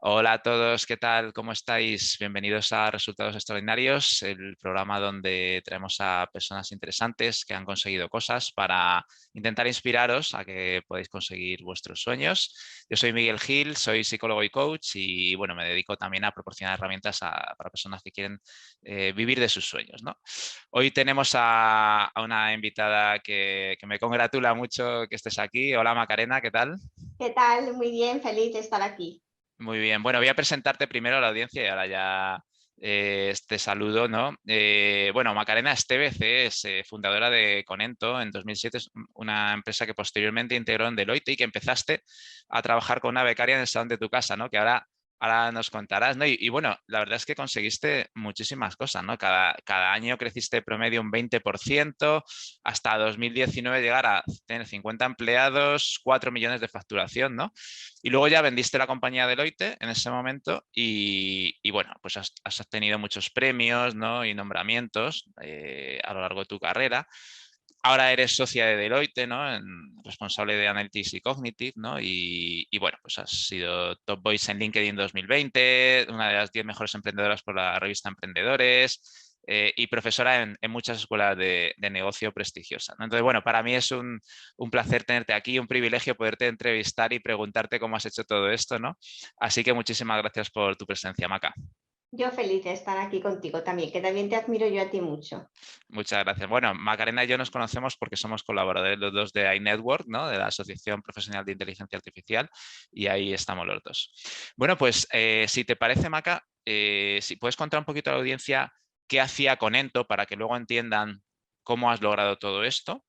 Hola a todos, ¿qué tal? ¿Cómo estáis? Bienvenidos a Resultados Extraordinarios, el programa donde traemos a personas interesantes que han conseguido cosas para intentar inspiraros a que podáis conseguir vuestros sueños. Yo soy Miguel Gil, soy psicólogo y coach y bueno, me dedico también a proporcionar herramientas para personas que quieren vivir de sus sueños, ¿no? Hoy tenemos a una invitada que me congratula mucho que estés aquí. Hola Macarena, ¿qué tal? ¿Qué tal? Muy bien, feliz de estar aquí. Muy bien, bueno, voy a presentarte primero a la audiencia y ahora ya te saludo, ¿no? Bueno, Macarena Estevez es fundadora de Conento en 2007, es una empresa que posteriormente integró en Deloitte y que empezaste a trabajar con una becaria en el salón de tu casa, ¿no? Que ahora nos contarás, ¿no? Y bueno, la verdad es que conseguiste muchísimas cosas, ¿no? Cada año creciste promedio un 20%, hasta 2019 llegar a tener 50 empleados, 4 millones de facturación, ¿no? Y luego ya vendiste la compañía Deloitte en ese momento y bueno, pues has tenido muchos premios, ¿no? Y nombramientos a lo largo de tu carrera. Ahora eres socia de Deloitte, ¿no? Responsable de Analytics y Cognitive, ¿no? Y bueno, pues has sido Top Voice en LinkedIn 2020, una de las 10 mejores emprendedoras por la revista Emprendedores y profesora en muchas escuelas de negocio prestigiosas, ¿no? Entonces, bueno, para mí es un placer tenerte aquí, un privilegio poderte entrevistar y preguntarte cómo has hecho todo esto, ¿no? Así que muchísimas gracias por tu presencia, Maca. Yo feliz de estar aquí contigo también, que también te admiro yo a ti mucho. Muchas gracias. Bueno, Macarena y yo nos conocemos porque somos colaboradores los dos de iNetwork, ¿no? De la Asociación Profesional de Inteligencia Artificial, y ahí estamos los dos. Bueno, pues si te parece, Maca, si puedes contar un poquito a la audiencia qué hacía Conento para que luego entiendan cómo has logrado todo esto.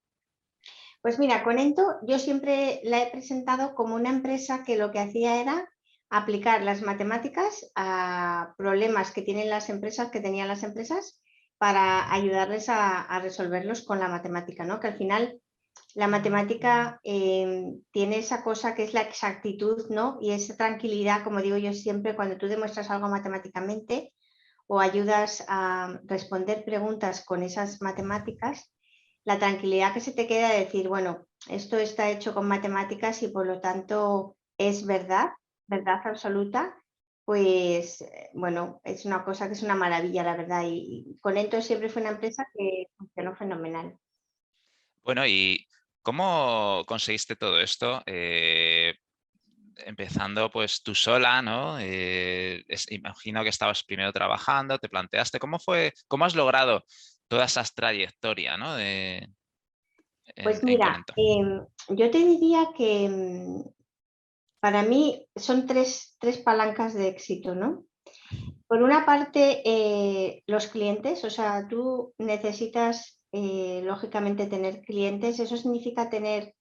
Pues mira, Conento yo siempre la he presentado como una empresa que lo que hacía era aplicar las matemáticas a problemas que tienen las empresas, que tenían las empresas, para ayudarles a resolverlos con la matemática, ¿no? Que al final la matemática tiene esa cosa que es la exactitud, ¿no? Y esa tranquilidad, como digo yo siempre, cuando tú demuestras algo matemáticamente o ayudas a responder preguntas con esas matemáticas, la tranquilidad que se te queda de decir, bueno, esto está hecho con matemáticas y por lo tanto es verdad, verdad absoluta, pues bueno, es una cosa que es una maravilla, la verdad. Y Conento siempre fue una empresa que funcionó fenomenal. Bueno, ¿y cómo conseguiste todo esto? Empezando pues tú sola, ¿no? Imagino que estabas primero trabajando, te planteaste, ¿cómo has logrado toda esa trayectoria, ¿no? Pues En mira, Conento. yo te diría que para mí son tres palancas de éxito, ¿no? Por una parte, los clientes, o sea, tú necesitas, lógicamente, tener clientes. Eso significa tener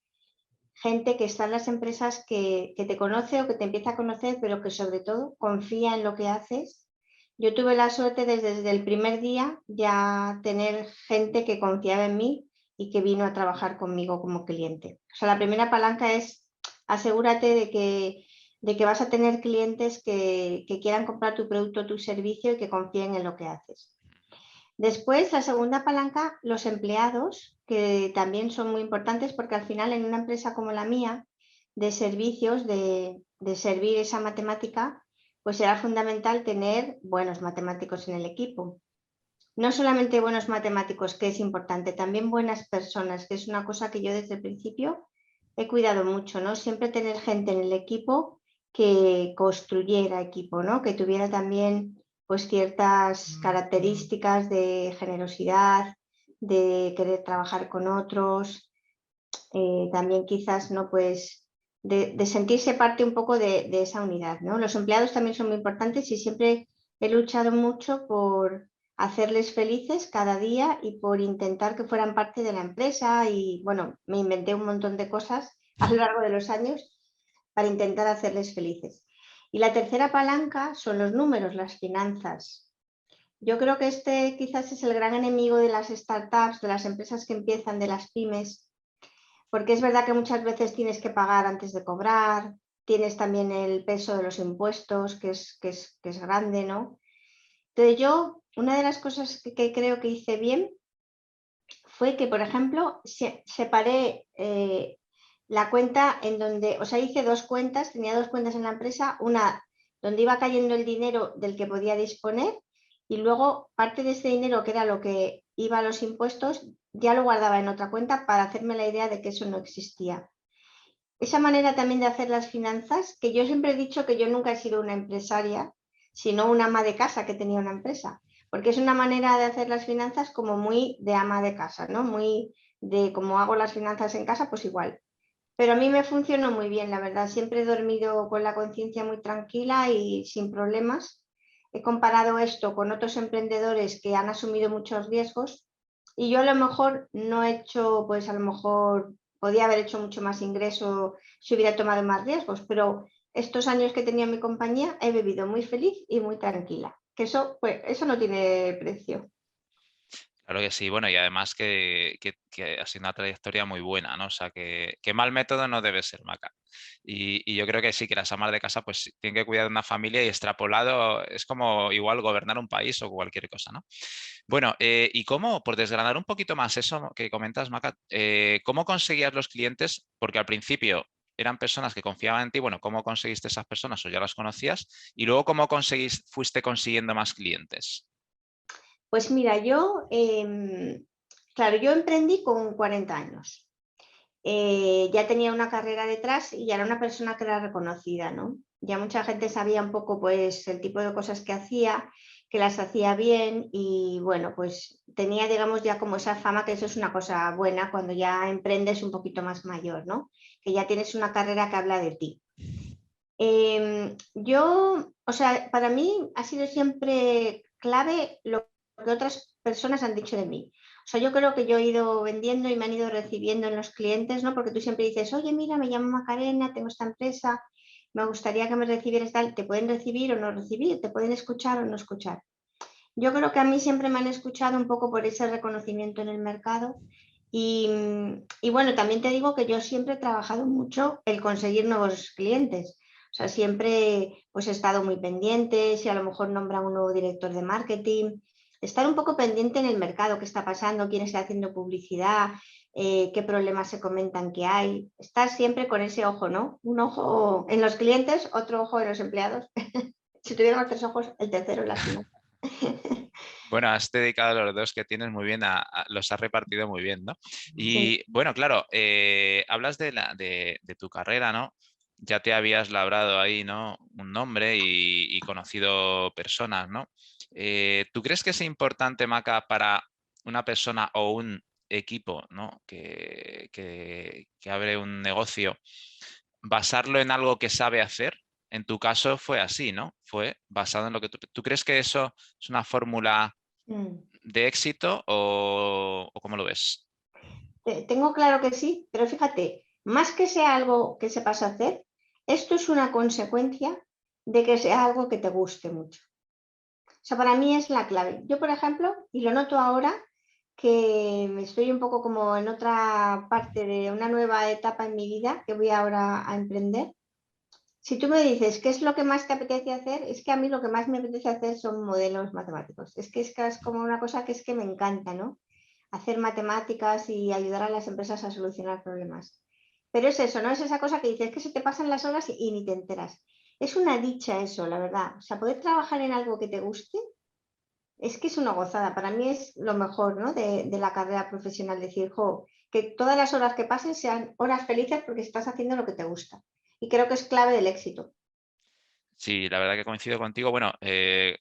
gente que está en las empresas que te conoce o que te empieza a conocer, pero que sobre todo confía en lo que haces. Yo tuve la suerte desde el primer día ya tener gente que confiaba en mí y que vino a trabajar conmigo como cliente. O sea, la primera palanca es asegúrate de que vas a tener clientes que quieran comprar tu producto o tu servicio y que confíen en lo que haces. Después, la segunda palanca, los empleados, que también son muy importantes porque al final en una empresa como la mía, de servicios, de servir esa matemática, pues será fundamental tener buenos matemáticos en el equipo. No solamente buenos matemáticos, que es importante, también buenas personas, que es una cosa que yo desde el principio he cuidado mucho, ¿no? Siempre tener gente en el equipo que construyera equipo, ¿no? Que tuviera también pues ciertas características de generosidad, de querer trabajar con otros, también quizás, ¿no? Pues de sentirse parte un poco de esa unidad, ¿no? Los empleados también son muy importantes y siempre he luchado mucho por hacerles felices cada día y por intentar que fueran parte de la empresa y bueno, me inventé un montón de cosas a lo largo de los años para intentar hacerles felices. Y la tercera palanca son los números, las finanzas. Yo creo que este quizás es el gran enemigo de las startups, de las empresas que empiezan, de las pymes, porque es verdad que muchas veces tienes que pagar antes de cobrar, tienes también el peso de los impuestos, que es grande, ¿no? Entonces yo, una de las cosas que creo que hice bien fue que, por ejemplo, separé la cuenta en donde, o sea, hice dos cuentas, tenía dos cuentas en la empresa, una donde iba cayendo el dinero del que podía disponer y luego parte de ese dinero, que era lo que iba a los impuestos, ya lo guardaba en otra cuenta para hacerme la idea de que eso no existía. Esa manera también de hacer las finanzas, que yo siempre he dicho que yo nunca he sido una empresaria, sino una ama de casa que tenía una empresa, porque es una manera de hacer las finanzas como muy de ama de casa, ¿no? Muy de cómo hago las finanzas en casa, pues igual. Pero a mí me funcionó muy bien, la verdad. Siempre he dormido con la conciencia muy tranquila y sin problemas. He comparado esto con otros emprendedores que han asumido muchos riesgos y yo a lo mejor no he hecho, pues a lo mejor podía haber hecho mucho más ingreso si hubiera tomado más riesgos, pero estos años que tenía mi compañía he vivido muy feliz y muy tranquila. Que eso, pues, eso no tiene precio. Claro que sí, bueno, y además que ha sido una trayectoria muy buena, ¿no? O sea, que mal método no debe ser, Maca. Y yo creo que sí, que las amas de casa pues tienen que cuidar de una familia y extrapolado es como igual gobernar un país o cualquier cosa, ¿no? Bueno, y cómo, por desgranar un poquito más eso que comentas, Maca, ¿cómo conseguías los clientes? Porque al principio eran personas que confiaban en ti, bueno, ¿cómo conseguiste esas personas o ya las conocías? Y luego, ¿cómo fuiste consiguiendo más clientes? Pues mira, claro, yo emprendí con 40 años. Ya tenía una carrera detrás y ya era una persona que era reconocida, ¿no? Ya mucha gente sabía un poco pues el tipo de cosas que hacía, que las hacía bien y bueno, pues tenía digamos ya como esa fama, que eso es una cosa buena cuando ya emprendes un poquito más mayor, ¿no? Que ya tienes una carrera que habla de ti. O sea, para mí ha sido siempre clave lo que otras personas han dicho de mí. O sea, yo creo que yo he ido vendiendo y me han ido recibiendo en los clientes, ¿no? Porque tú siempre dices, oye, mira, me llamo Macarena, tengo esta empresa, me gustaría que me recibieras tal. Te pueden recibir o no recibir, te pueden escuchar o no escuchar. Yo creo que a mí siempre me han escuchado un poco por ese reconocimiento en el mercado. Y bueno, también te digo que yo siempre he trabajado mucho el conseguir nuevos clientes. O sea, siempre pues, he estado muy pendiente, si a lo mejor nombran un nuevo director de marketing, estar un poco pendiente en el mercado, qué está pasando, quién está haciendo publicidad, qué problemas se comentan que hay. Estar siempre con ese ojo, ¿no? Un ojo en los clientes, otro ojo en los empleados. Si tuviéramos tres ojos, el tercero en las finanzas. Bueno, has dedicado los dos que tienes muy bien, los has repartido muy bien, ¿no? Sí. Y bueno, claro, hablas de tu carrera, ¿no? Ya te habías labrado ahí, ¿no? Un nombre y conocido personas, ¿no? ¿Tú crees que es importante, Maca, para una persona o un equipo, ¿no? Que abre un negocio, basarlo en algo que sabe hacer? En tu caso fue así, ¿no? Fue basado en lo que ¿Tú crees que eso es una fórmula Mm. de éxito o cómo lo ves? Tengo claro que sí, pero fíjate, más que sea algo que sepas hacer, esto es una consecuencia de que sea algo que te guste mucho. O sea, para mí es la clave. Yo, por ejemplo, y lo noto ahora, que estoy un poco como en otra parte de una nueva etapa en mi vida que voy ahora a emprender. Si tú me dices qué es lo que más te apetece hacer, es que a mí lo que más me apetece hacer son modelos matemáticos. Es como una cosa que es que me encanta, ¿no? Hacer matemáticas y ayudar a las empresas a solucionar problemas. Pero es eso, ¿no? Es esa cosa que dices que se te pasan las horas y ni te enteras. Es una dicha eso, la verdad. O sea, poder trabajar en algo que te guste es que es una gozada. Para mí es lo mejor, ¿no? De la carrera profesional. Decir, jo, que todas las horas que pasen sean horas felices porque estás haciendo lo que te gusta. Y creo que es clave del éxito. Sí, la verdad que coincido contigo. Bueno,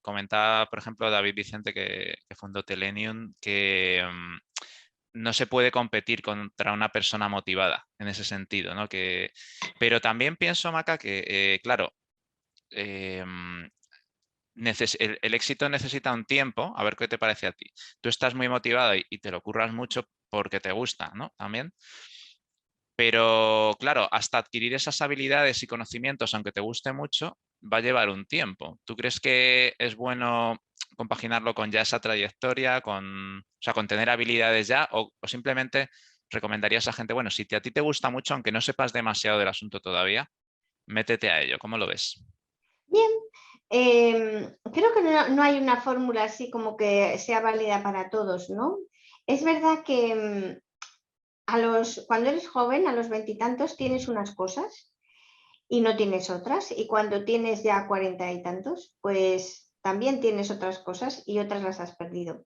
comentaba, por ejemplo, David Vicente, que fundó Telenium, que no se puede competir contra una persona motivada en ese sentido, ¿no? Pero también pienso, Maca, que, claro, el éxito necesita un tiempo, a ver qué te parece a ti. Tú estás muy motivado y te lo curras mucho porque te gusta, ¿no? También. Pero claro, hasta adquirir esas habilidades y conocimientos, aunque te guste mucho, va a llevar un tiempo. ¿Tú crees que es bueno compaginarlo con ya esa trayectoria, o sea, con tener habilidades ya, o simplemente recomendarías a gente, bueno, si a ti te gusta mucho, aunque no sepas demasiado del asunto todavía, métete a ello. ¿Cómo lo ves? Bien, creo que no hay una fórmula así como que sea válida para todos, ¿no? Es verdad que cuando eres joven, a los veintitantos, tienes unas cosas y no tienes otras. Y cuando tienes ya 40 y tantos, pues también tienes otras cosas y otras las has perdido.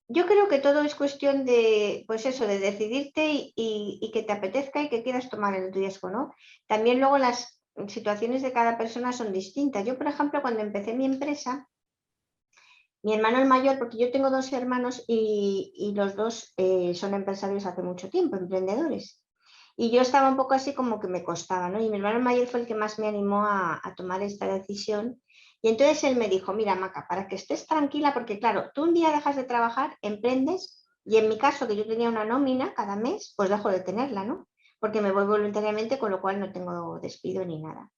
Yo creo que todo es cuestión de, pues eso, de decidirte y que te apetezca y que quieras tomar el riesgo, ¿no? También luego las situaciones de cada persona son distintas. Yo, por ejemplo, cuando empecé mi empresa, mi hermano el mayor, porque yo tengo dos hermanos y los dos son empresarios hace mucho tiempo, emprendedores. Y yo estaba un poco así como que me costaba, ¿no? Y mi hermano mayor fue el que más me animó a tomar esta decisión. Y entonces él me dijo, mira, Maca, para que estés tranquila, porque claro, tú un día dejas de trabajar, emprendes, y en mi caso, que yo tenía una nómina cada mes, pues dejo de tenerla, ¿no? Porque me voy voluntariamente, con lo cual no tengo despido ni nada.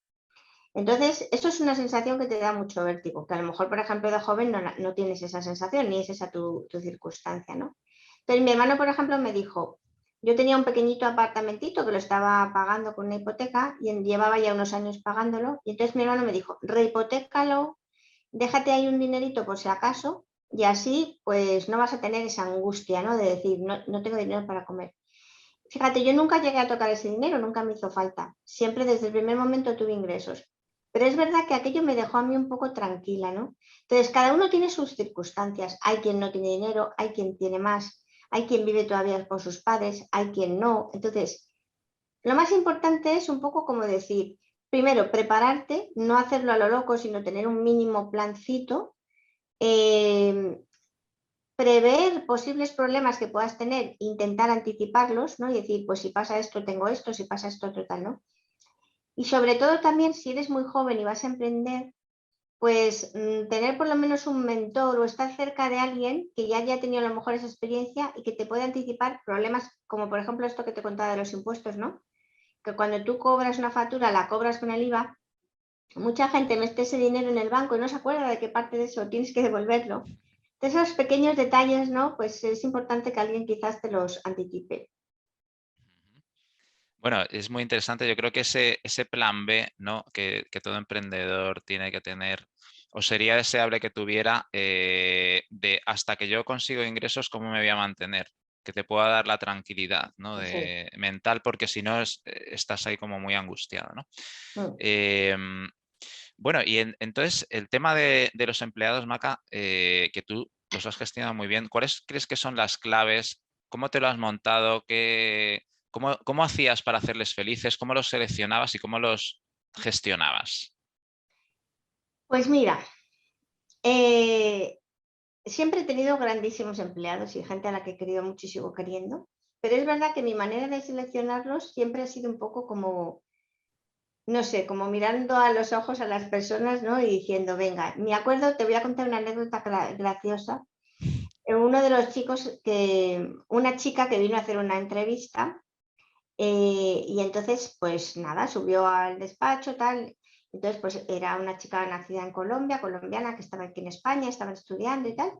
Entonces, eso es una sensación que te da mucho vértigo, que a lo mejor, por ejemplo, de joven no tienes esa sensación, ni es esa tu circunstancia, ¿no? Entonces, mi hermano, por ejemplo, me dijo, yo tenía un pequeñito apartamentito que lo estaba pagando con una hipoteca y llevaba ya unos años pagándolo, y entonces mi hermano me dijo, rehipotécalo, déjate ahí un dinerito por si acaso, y así pues no vas a tener esa angustia, ¿no? De decir, no tengo dinero para comer. Fíjate, yo nunca llegué a tocar ese dinero, nunca me hizo falta. Siempre desde el primer momento tuve ingresos. Pero es verdad que aquello me dejó a mí un poco tranquila, ¿no? Entonces, cada uno tiene sus circunstancias. Hay quien no tiene dinero, hay quien tiene más, hay quien vive todavía por sus padres, hay quien no. Entonces, lo más importante es un poco como decir, primero, prepararte, no hacerlo a lo loco, sino tener un mínimo plancito. eh, Prever posibles problemas que puedas tener, intentar anticiparlos, ¿no? Y decir, pues si pasa esto, tengo esto, si pasa esto, otro tal, ¿no? Y sobre todo también, si eres muy joven y vas a emprender, pues tener por lo menos un mentor o estar cerca de alguien que ya haya tenido a lo mejor esa experiencia y que te pueda anticipar problemas, como por ejemplo esto que te contaba de los impuestos, ¿no? Que cuando tú cobras una factura, la cobras con el IVA, mucha gente mete ese dinero en el banco y no se acuerda de qué parte de eso tienes que devolverlo. De esos pequeños detalles, ¿no? Pues es importante que alguien quizás te los anticipe. Bueno, es muy interesante. Yo creo que ese plan B, ¿no? Que todo emprendedor tiene que tener, o sería deseable que tuviera, de hasta que yo consigo ingresos, ¿cómo me voy a mantener? Que te pueda dar la tranquilidad, ¿no? Sí. Mental, porque si no estás ahí como muy angustiado, ¿no? Mm. Em, bueno, y entonces el tema de los empleados, Maca, que tú los has gestionado muy bien, ¿cuáles crees que son las claves? ¿Cómo te lo has montado? ¿Cómo hacías para hacerles felices? ¿Cómo los seleccionabas y cómo los gestionabas? Pues mira, eh, siempre he tenido grandísimos empleados y gente a la que he querido mucho y sigo queriendo, pero es verdad que mi manera de seleccionarlos siempre ha sido un poco como, no sé, como mirando a los ojos a las personas, ¿no? Y diciendo, venga, me acuerdo, te voy a contar una anécdota graciosa. Uno de los chicos una chica que vino a hacer una entrevista. Y entonces, pues nada, subió al despacho, tal. Entonces, pues era una chica nacida en Colombia, colombiana, que estaba aquí en España, estaba estudiando y tal.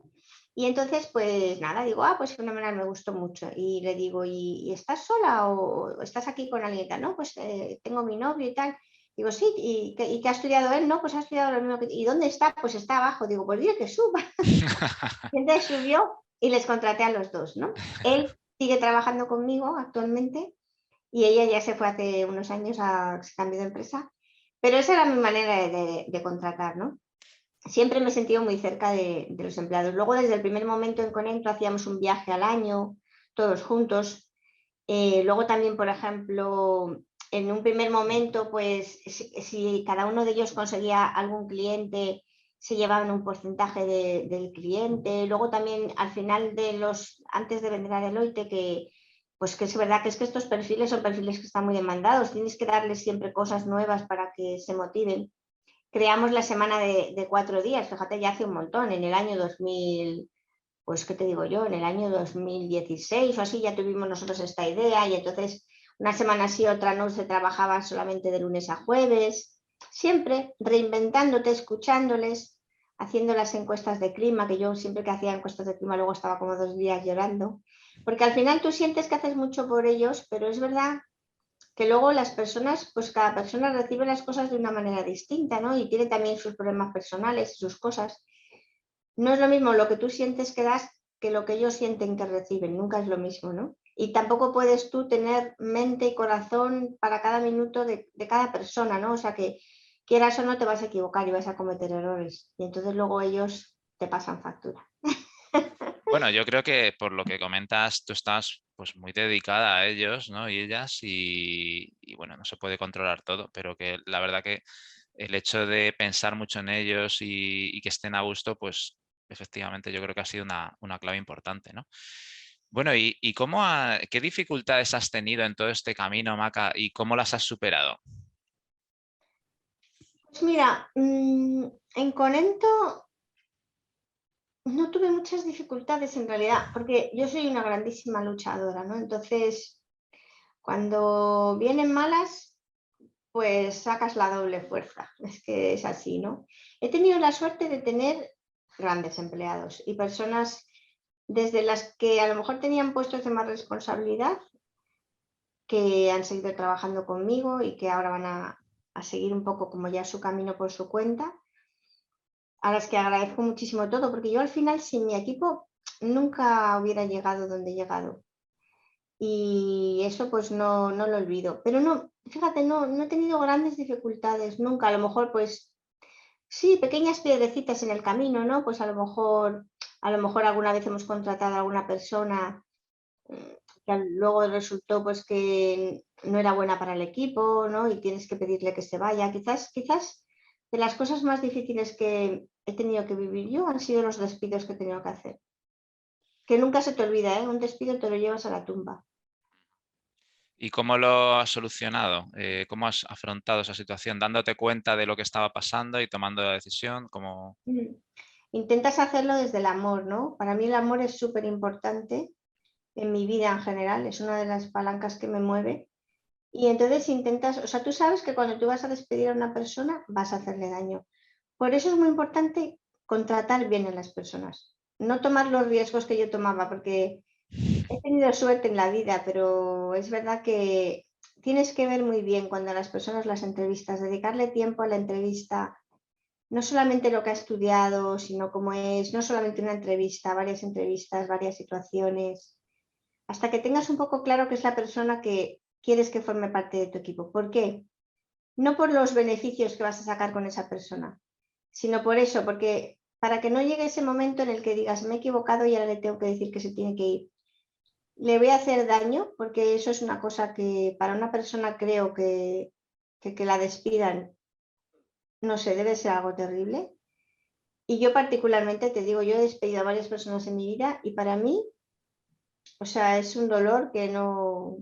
Y entonces, pues nada, digo, pues fenomenal, me gustó mucho. Y le digo, ¿y estás sola o estás aquí con alguien? No, pues tengo mi novio y tal. Digo, sí, ¿y qué ha estudiado él? No, pues ha estudiado lo mismo que... ¿Y dónde está? Pues está abajo. Digo, pues dile que suba. Y entonces subió y les contraté a los dos, ¿no? Él sigue trabajando conmigo actualmente y ella ya se fue hace unos años a se cambió de empresa, pero esa era mi manera de contratar, ¿no? Siempre me he sentido muy cerca de los empleados. Luego, desde el primer momento en Conecto, hacíamos un viaje al año, todos juntos. Luego también, por ejemplo, en un primer momento, pues si cada uno de ellos conseguía algún cliente, se llevaban un porcentaje del cliente. Luego también al final antes de vender a Deloitte, pues que es verdad que estos perfiles son perfiles que están muy demandados, tienes que darles siempre cosas nuevas para que se motiven. Creamos la semana de 4 días, fíjate, ya hace un montón, en el año 2000, pues qué te digo yo, en el año 2016 o así ya tuvimos nosotros esta idea y entonces una semana sí, otra no, se trabajaba solamente de lunes a jueves, siempre reinventándote, escuchándoles, haciendo las encuestas de clima, que yo siempre que hacía encuestas de clima luego estaba como 2 días llorando, porque al final tú sientes que haces mucho por ellos, pero es verdad que luego las personas, pues cada persona recibe las cosas de una manera distinta, ¿no? Y tiene también sus problemas personales y sus cosas. No es lo mismo lo que tú sientes que das que lo que ellos sienten que reciben, nunca es lo mismo, ¿no? y tampoco puedes tú tener mente y corazón para cada minuto de cada persona, ¿no? O sea que quieras o no te vas a equivocar y vas a cometer errores. Y entonces luego ellos te pasan factura. Bueno, yo creo que por lo que comentas, tú estás pues muy dedicada a ellos, ¿no? Y ellas, y bueno, no se puede controlar todo, pero que la verdad que el hecho de pensar mucho en ellos y que estén a gusto, pues efectivamente yo creo que ha sido una clave importante, ¿no? Bueno, ¿y qué dificultades has tenido en todo este camino, Maca, y cómo las has superado? Pues mira, en Conento no tuve muchas dificultades en realidad, porque yo soy una grandísima luchadora, ¿no? Entonces, cuando vienen malas, pues sacas la doble fuerza. Es que es así, ¿no? He tenido la suerte de tener grandes empleados y personas desde las que a lo mejor tenían puestos de más responsabilidad, que han seguido trabajando conmigo y que ahora van a seguir un poco como ya su camino por su cuenta, a las que agradezco muchísimo todo, porque yo al final sin mi equipo nunca hubiera llegado donde he llegado. Y eso pues no lo olvido. Pero no, fíjate, no he tenido grandes dificultades nunca. A lo mejor pues sí, pequeñas piedrecitas en el camino, ¿no? Pues a lo mejor alguna vez hemos contratado a alguna persona que luego resultó pues que no era buena para el equipo, ¿no? Y tienes que pedirle que se vaya. Quizás de las cosas más difíciles que he tenido que vivir yo han sido los despidos que he tenido que hacer. Que nunca se te olvida, ¿eh? Un despido te lo llevas a la tumba. ¿Y cómo lo has solucionado? ¿Cómo has afrontado esa situación? ¿Dándote cuenta de lo que estaba pasando y tomando la decisión? ¿Cómo? Mm. Intentas hacerlo desde el amor, ¿no? Para mí el amor es súper importante en mi vida en general, es una de las palancas que me mueve. Y entonces intentas, o sea, tú sabes que cuando tú vas a despedir a una persona vas a hacerle daño. Por eso es muy importante contratar bien a las personas, no tomar los riesgos que yo tomaba, porque he tenido suerte en la vida, pero es verdad que tienes que ver muy bien cuando a las personas las entrevistas, dedicarle tiempo a la entrevista, no solamente lo que ha estudiado, sino cómo es, no solamente una entrevista, varias entrevistas, varias situaciones, hasta que tengas un poco claro que es la persona que quieres que forme parte de tu equipo. ¿Por qué? No por los beneficios que vas a sacar con esa persona, sino por eso, porque para que no llegue ese momento en el que digas, me he equivocado y ahora le tengo que decir que se tiene que ir. Le voy a hacer daño, porque eso es una cosa que para una persona creo que la despidan, no sé, debe ser algo terrible. Y yo particularmente te digo, yo he despedido a varias personas en mi vida y para mí, o sea, es un dolor que no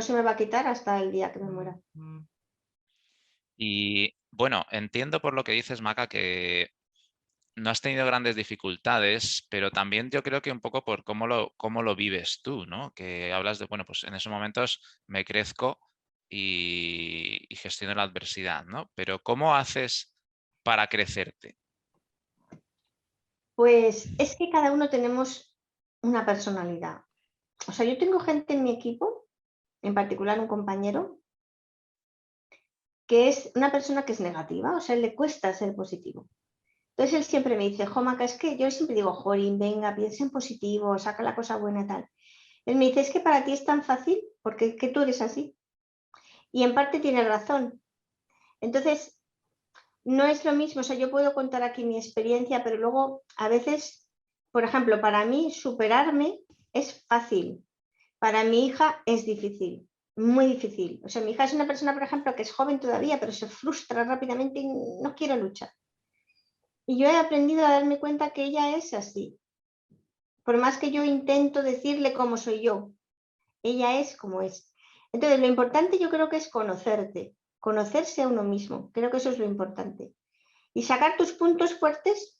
se me va a quitar hasta el día que me muera. Y bueno, entiendo por lo que dices, Maca, que no has tenido grandes dificultades, pero también yo creo que un poco por cómo lo vives tú, ¿no? Que hablas de, bueno, pues en esos momentos me crezco y gestiono la adversidad, ¿no? Pero ¿cómo haces para crecerte? Pues es que cada uno tenemos una personalidad. O sea, yo tengo gente en mi equipo, en particular un compañero, que es una persona que es negativa, o sea, le cuesta ser positivo. Entonces él siempre me dice, jo, Maca, es que yo siempre digo, Jorín, venga, piensa en positivo, saca la cosa buena y tal. Él me dice, es que para ti es tan fácil porque es que tú eres así. Y en parte tiene razón. Entonces, no es lo mismo, o sea, yo puedo contar aquí mi experiencia, pero luego a veces, por ejemplo, para mí superarme es fácil, para mi hija es difícil, muy difícil. O sea, mi hija es una persona, por ejemplo, que es joven todavía, pero se frustra rápidamente y no quiere luchar. Y yo he aprendido a darme cuenta que ella es así. Por más que yo intento decirle cómo soy yo, ella es como es. Entonces, lo importante yo creo que es conocerte, conocerse a uno mismo. Creo que eso es lo importante. Y sacar tus puntos fuertes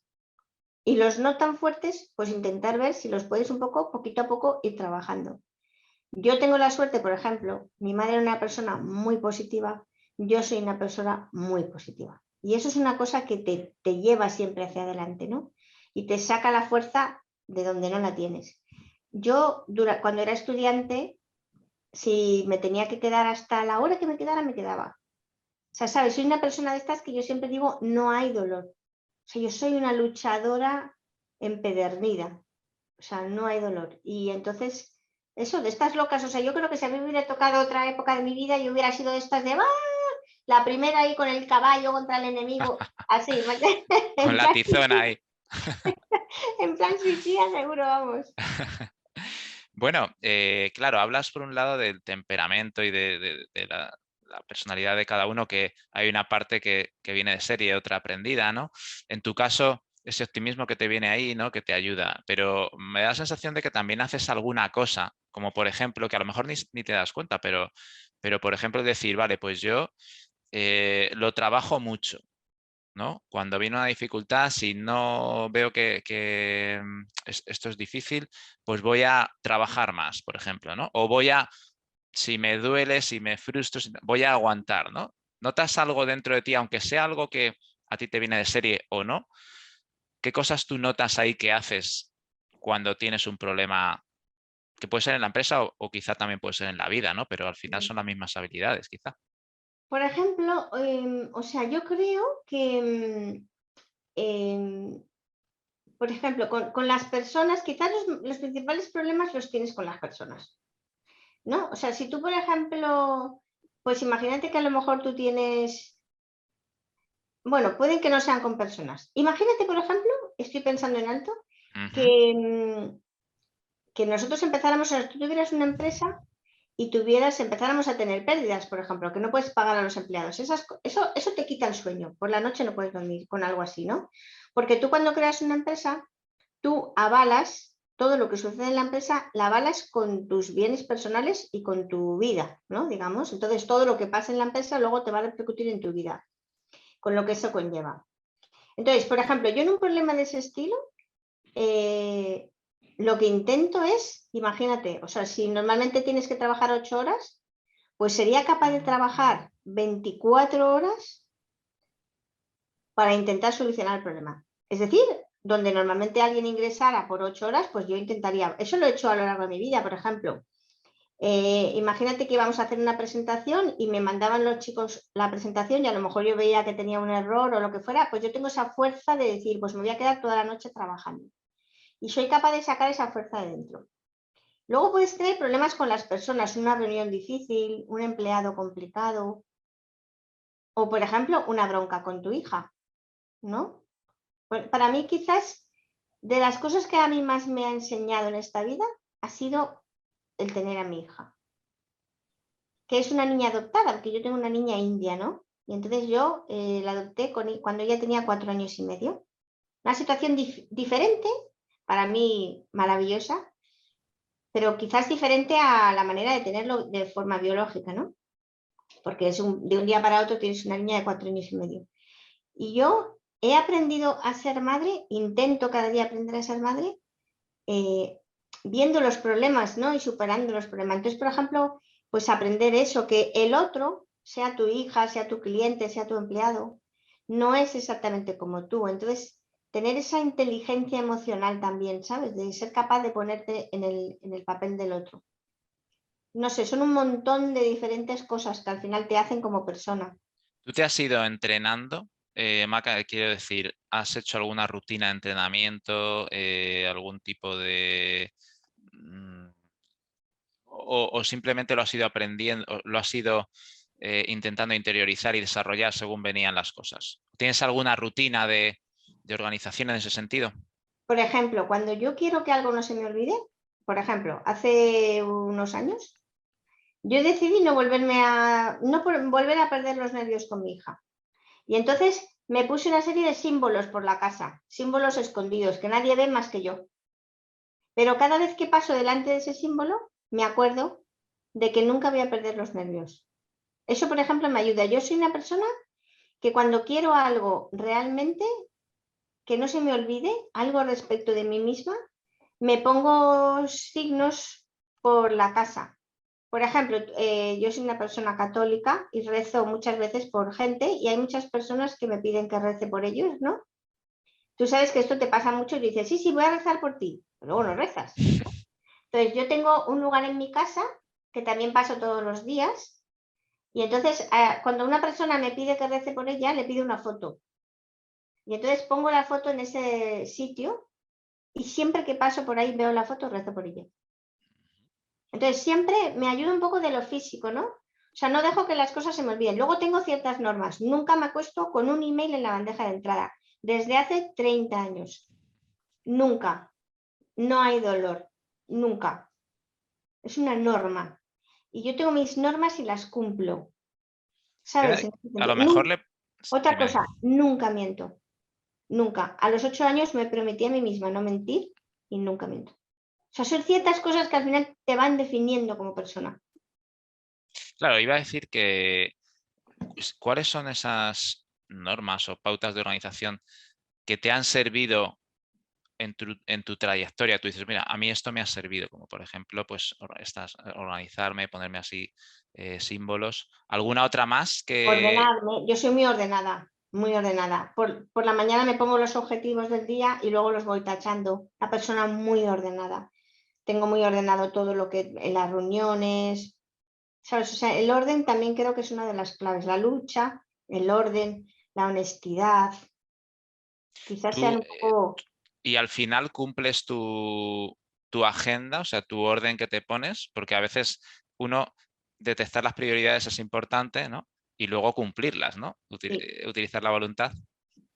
y los no tan fuertes, pues intentar ver si los puedes un poco, poquito a poco, ir trabajando. Yo tengo la suerte, por ejemplo, mi madre era una persona muy positiva, yo soy una persona muy positiva. Y eso es una cosa que te lleva siempre hacia adelante, ¿no? Y te saca la fuerza de donde no la tienes. Yo, cuando era estudiante, si me tenía que quedar hasta la hora que me quedara, me quedaba. O sea, ¿sabes? Soy una persona de estas que yo siempre digo, no hay dolor. O sea, yo soy una luchadora empedernida. O sea, no hay dolor. Y entonces Eso, de estas locas. O sea, yo creo que si a mí me hubiera tocado otra época de mi vida, yo hubiera sido de estas de ¡ah! La primera ahí con el caballo contra el enemigo, así, Con en la plan, tizona ahí. en plan suicida, seguro, vamos. Bueno, claro, hablas por un lado del temperamento y de la personalidad de cada uno, que hay una parte que viene de serie y otra aprendida, ¿no? En tu caso, ese optimismo que te viene ahí, ¿no? Que te ayuda, pero me da la sensación de que también haces alguna cosa, como por ejemplo, que a lo mejor ni te das cuenta, pero por ejemplo decir, vale, pues yo lo trabajo mucho. ¿No? Cuando viene una dificultad, si no veo que esto es difícil, pues voy a trabajar más, por ejemplo, ¿no? O si me duele, si me frustro, voy a aguantar, ¿no? ¿Notas algo dentro de ti, aunque sea algo que a ti te viene de serie o no? ¿Qué cosas tú notas ahí que haces cuando tienes un problema que puede ser en la empresa o quizá también puede ser en la vida, ¿no? Pero al final son las mismas habilidades, quizá. Por ejemplo, o sea, yo creo que, por ejemplo, con las personas, quizás los principales problemas los tienes con las personas, ¿no? O sea, si tú, por ejemplo, pues imagínate que a lo mejor tú tienes, bueno, pueden que no sean con personas. Imagínate, por ejemplo, estoy pensando en alto, Ujú. que, que nosotros empezáramos, o sea, tú tuvieras una empresa y empezáramos a tener pérdidas, por ejemplo, que no puedes pagar a los empleados. Eso te quita el sueño. Por la noche no puedes dormir con algo así, ¿no? Porque tú cuando creas una empresa, tú avalas todo lo que sucede en la empresa, la avalas con tus bienes personales y con tu vida, ¿no? Digamos. Entonces, todo lo que pasa en la empresa luego te va a repercutir en tu vida, con lo que eso conlleva. Entonces, por ejemplo, yo en un problema de ese estilo, eh, lo que intento es, imagínate, o sea, si normalmente tienes que trabajar 8 horas, pues sería capaz de trabajar 24 horas para intentar solucionar el problema. Es decir, donde normalmente alguien ingresara por 8 horas, pues yo intentaría, eso lo he hecho a lo largo de mi vida, por ejemplo. Imagínate que íbamos a hacer una presentación y me mandaban los chicos la presentación y a lo mejor yo veía que tenía un error o lo que fuera, pues yo tengo esa fuerza de decir, pues me voy a quedar toda la noche trabajando. Y soy capaz de sacar esa fuerza de dentro. Luego puedes tener problemas con las personas, una reunión difícil, un empleado complicado o, por ejemplo, una bronca con tu hija, ¿no? Pues para mí quizás de las cosas que a mí más me ha enseñado en esta vida ha sido el tener a mi hija, que es una niña adoptada, porque yo tengo una niña india, ¿no? Y entonces yo la adopté cuando ella tenía 4 años y medio. Una situación diferente, para mí maravillosa, pero quizás diferente a la manera de tenerlo de forma biológica, ¿no? Porque de un día para otro tienes una niña de 4 años y medio. Y yo he aprendido a ser madre, intento cada día aprender a ser madre, eh, viendo los problemas, ¿no? Y superando los problemas. Entonces, por ejemplo, pues aprender eso, que el otro, sea tu hija, sea tu cliente, sea tu empleado, no es exactamente como tú. Entonces, tener esa inteligencia emocional también, ¿sabes? De ser capaz de ponerte en el papel del otro. No sé, son un montón de diferentes cosas que al final te hacen como persona. ¿Tú te has ido entrenando? Maca, quiero decir, ¿has hecho alguna rutina de entrenamiento, algún tipo de... mm, o simplemente lo has ido aprendiendo, lo has ido intentando interiorizar y desarrollar según venían las cosas? ¿Tienes alguna rutina de organización en ese sentido? Por ejemplo, cuando yo quiero que algo no se me olvide, por ejemplo, hace unos años, yo decidí no volver a perder los nervios con mi hija. Y entonces me puse una serie de símbolos por la casa, símbolos escondidos que nadie ve más que yo. Pero cada vez que paso delante de ese símbolo, me acuerdo de que nunca voy a perder los nervios. Eso, por ejemplo, me ayuda. Yo soy una persona que cuando quiero algo realmente, que no se me olvide, algo respecto de mí misma, me pongo signos por la casa. Por ejemplo, yo soy una persona católica y rezo muchas veces por gente y hay muchas personas que me piden que rece por ellos, ¿no? Tú sabes que esto te pasa mucho y dices, sí, sí, voy a rezar por ti, pero luego no rezas. Entonces, yo tengo un lugar en mi casa que también paso todos los días y entonces cuando una persona me pide que rece por ella, le pido una foto. Y entonces pongo la foto en ese sitio y siempre que paso por ahí veo la foto, rezo por ella. Entonces siempre me ayuda un poco de lo físico, ¿no? O sea, no dejo que las cosas se me olviden. Luego tengo ciertas normas. Nunca me acuesto con un email en la bandeja de entrada. Desde hace 30 años. Nunca. No hay dolor. Nunca. Es una norma. Y yo tengo mis normas y las cumplo. ¿Sabes? A lo mejor le... Otra Dime. cosa, nunca miento. Nunca. A los 8 años me prometí a mí misma no mentir y nunca miento. O sea, son ciertas cosas que al final te van definiendo como persona. Claro, iba a decir que ¿cuáles son esas normas o pautas de organización que te han servido en tu trayectoria? Tú dices, mira, a mí esto me ha servido, como por ejemplo, pues organizarme, ponerme así símbolos. ¿Alguna otra más que... Ordenarme. Yo soy muy ordenada, muy ordenada. Por la mañana me pongo los objetivos del día y luego los voy tachando. La persona muy ordenada. Tengo muy ordenado todo lo que en las reuniones, ¿sabes? O sea, el orden también creo que es una de las claves. La lucha, el orden, la honestidad. Quizás sean tú un poco... y al final cumples tu agenda, o sea, tu orden que te pones? Porque a veces uno detectar las prioridades es importante, ¿no? Y luego cumplirlas, ¿no? Sí. Utilizar la voluntad.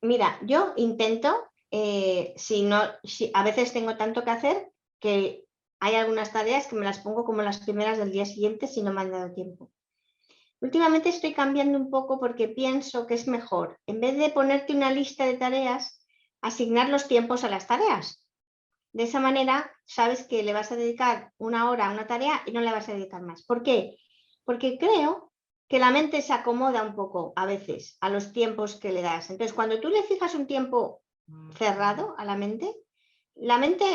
Mira, yo intento, si no, si a veces tengo tanto que hacer que hay algunas tareas que me las pongo como las primeras del día siguiente si no me han dado tiempo. Últimamente estoy cambiando un poco porque pienso que es mejor, en vez de ponerte una lista de tareas, asignar los tiempos a las tareas. De esa manera sabes que le vas a dedicar una hora a una tarea y no le vas a dedicar más. ¿Por qué? Porque creo que la mente se acomoda un poco a veces a los tiempos que le das. Entonces, cuando tú le fijas un tiempo cerrado a la mente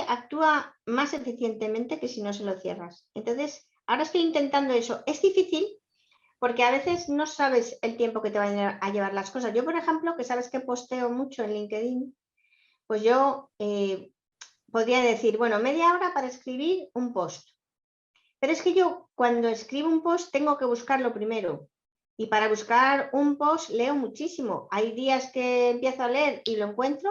actúa más eficientemente que si no se lo cierras. Entonces, ahora estoy intentando eso. Es difícil porque a veces no sabes el tiempo que te van a llevar las cosas. Yo, por ejemplo, que sabes que posteo mucho en LinkedIn, pues yo podría decir, bueno, media hora para escribir un post. Pero es que yo cuando escribo un post tengo que buscarlo primero. Y para buscar un post leo muchísimo. Hay días que empiezo a leer y lo encuentro.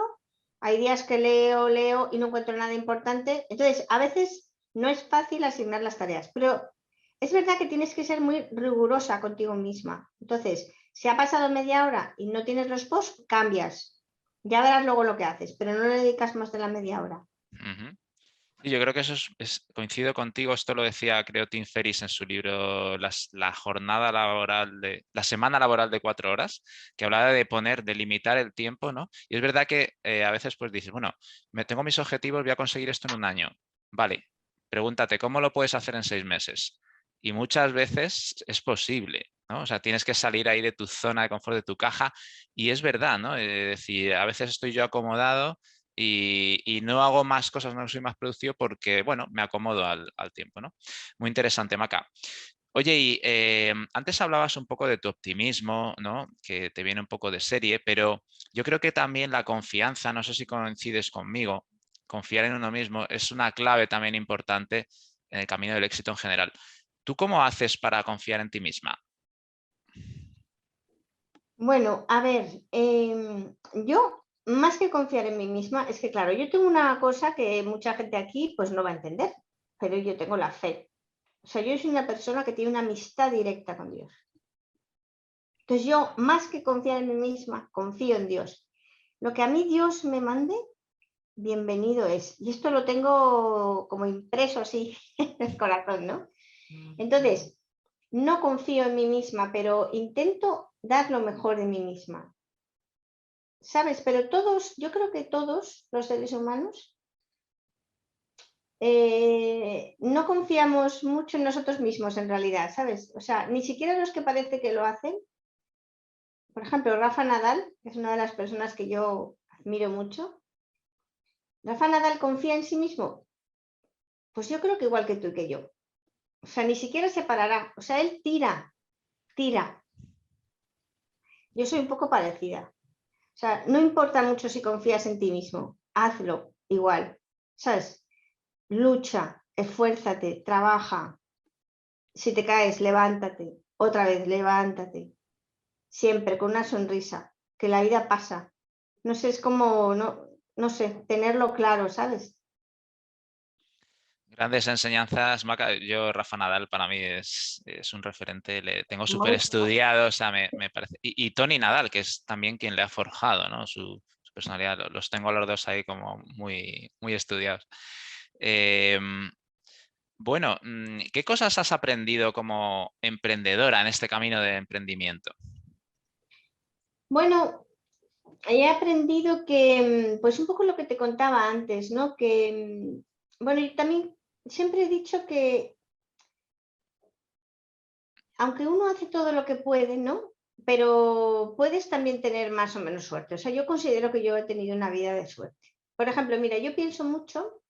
Hay días que leo y no encuentro nada importante. Entonces, a veces no es fácil asignar las tareas. Pero es verdad que tienes que ser muy rigurosa contigo misma. Entonces, si ha pasado media hora y no tienes los posts, cambias. Ya verás luego lo que haces, pero no le dedicas más de la media hora. Ujú. Y yo creo que eso coincido contigo, esto lo decía, creo, Tim Ferriss en su libro La jornada laboral la semana laboral de 4 horas, que hablaba de poner, de limitar el tiempo, ¿no? Y es verdad que a veces pues dices, bueno, me tengo mis objetivos, voy a conseguir esto en un año. Vale, pregúntate, ¿cómo lo puedes hacer en 6 meses? Y muchas veces es posible, ¿no? O sea, tienes que salir ahí de tu zona de confort, de tu caja, y es verdad, ¿no? Es decir, a veces estoy yo acomodado y no hago más cosas, no soy más productivo porque, bueno, me acomodo al tiempo, ¿no? Muy interesante, Maca. Oye, y antes hablabas un poco de tu optimismo, ¿no? Que te viene un poco de serie, pero yo creo que también la confianza, no sé si coincides conmigo, confiar en uno mismo es una clave también importante en el camino del éxito en general. ¿Tú cómo haces para confiar en ti misma? Bueno, a ver, yo más que confiar en mí misma, es que claro, yo tengo una cosa que mucha gente aquí pues no va a entender, pero yo tengo la fe. O sea, yo soy una persona que tiene una amistad directa con Dios. Entonces yo, más que confiar en mí misma, confío en Dios. Lo que a mí Dios me mande, bienvenido es. Y esto lo tengo como impreso así en el corazón, ¿no? Entonces, no confío en mí misma, pero intento dar lo mejor de mí misma. ¿Sabes? Pero todos, yo creo que todos los seres humanos no confiamos mucho en nosotros mismos en realidad, ¿sabes? O sea, ni siquiera los que parece que lo hacen. Por ejemplo, Rafa Nadal, que es una de las personas que yo admiro mucho. ¿Rafa Nadal confía en sí mismo? Pues yo creo que igual que tú y que yo. O sea, ni siquiera se parará. O sea, él tira. Yo soy un poco parecida. O sea, no importa mucho si confías en ti mismo, hazlo igual, ¿sabes? Lucha, esfuérzate, trabaja. Si te caes, levántate. Otra vez, levántate. Siempre con una sonrisa, que la vida pasa. No sé, es como, no sé, tenerlo claro, ¿sabes? Grandes enseñanzas, Maca. Yo, Rafa Nadal, para mí es un referente, le tengo súper Muy estudiado, o sea, me parece. Y Tony Nadal, que es también quien le ha forjado, ¿no? Su personalidad, los tengo a los dos ahí como muy, muy estudiados. Em, bueno, ¿qué cosas has aprendido como emprendedora en este camino de emprendimiento? bueno, he aprendido que, pues un poco lo que te contaba antes, ¿no? Que, bueno, yo también siempre he dicho que aunque uno hace todo lo que puede, ¿no? Pero puedes también tener más o menos suerte. O sea, yo considero que yo he tenido una vida de suerte. Por ejemplo, mira, yo pienso mucho,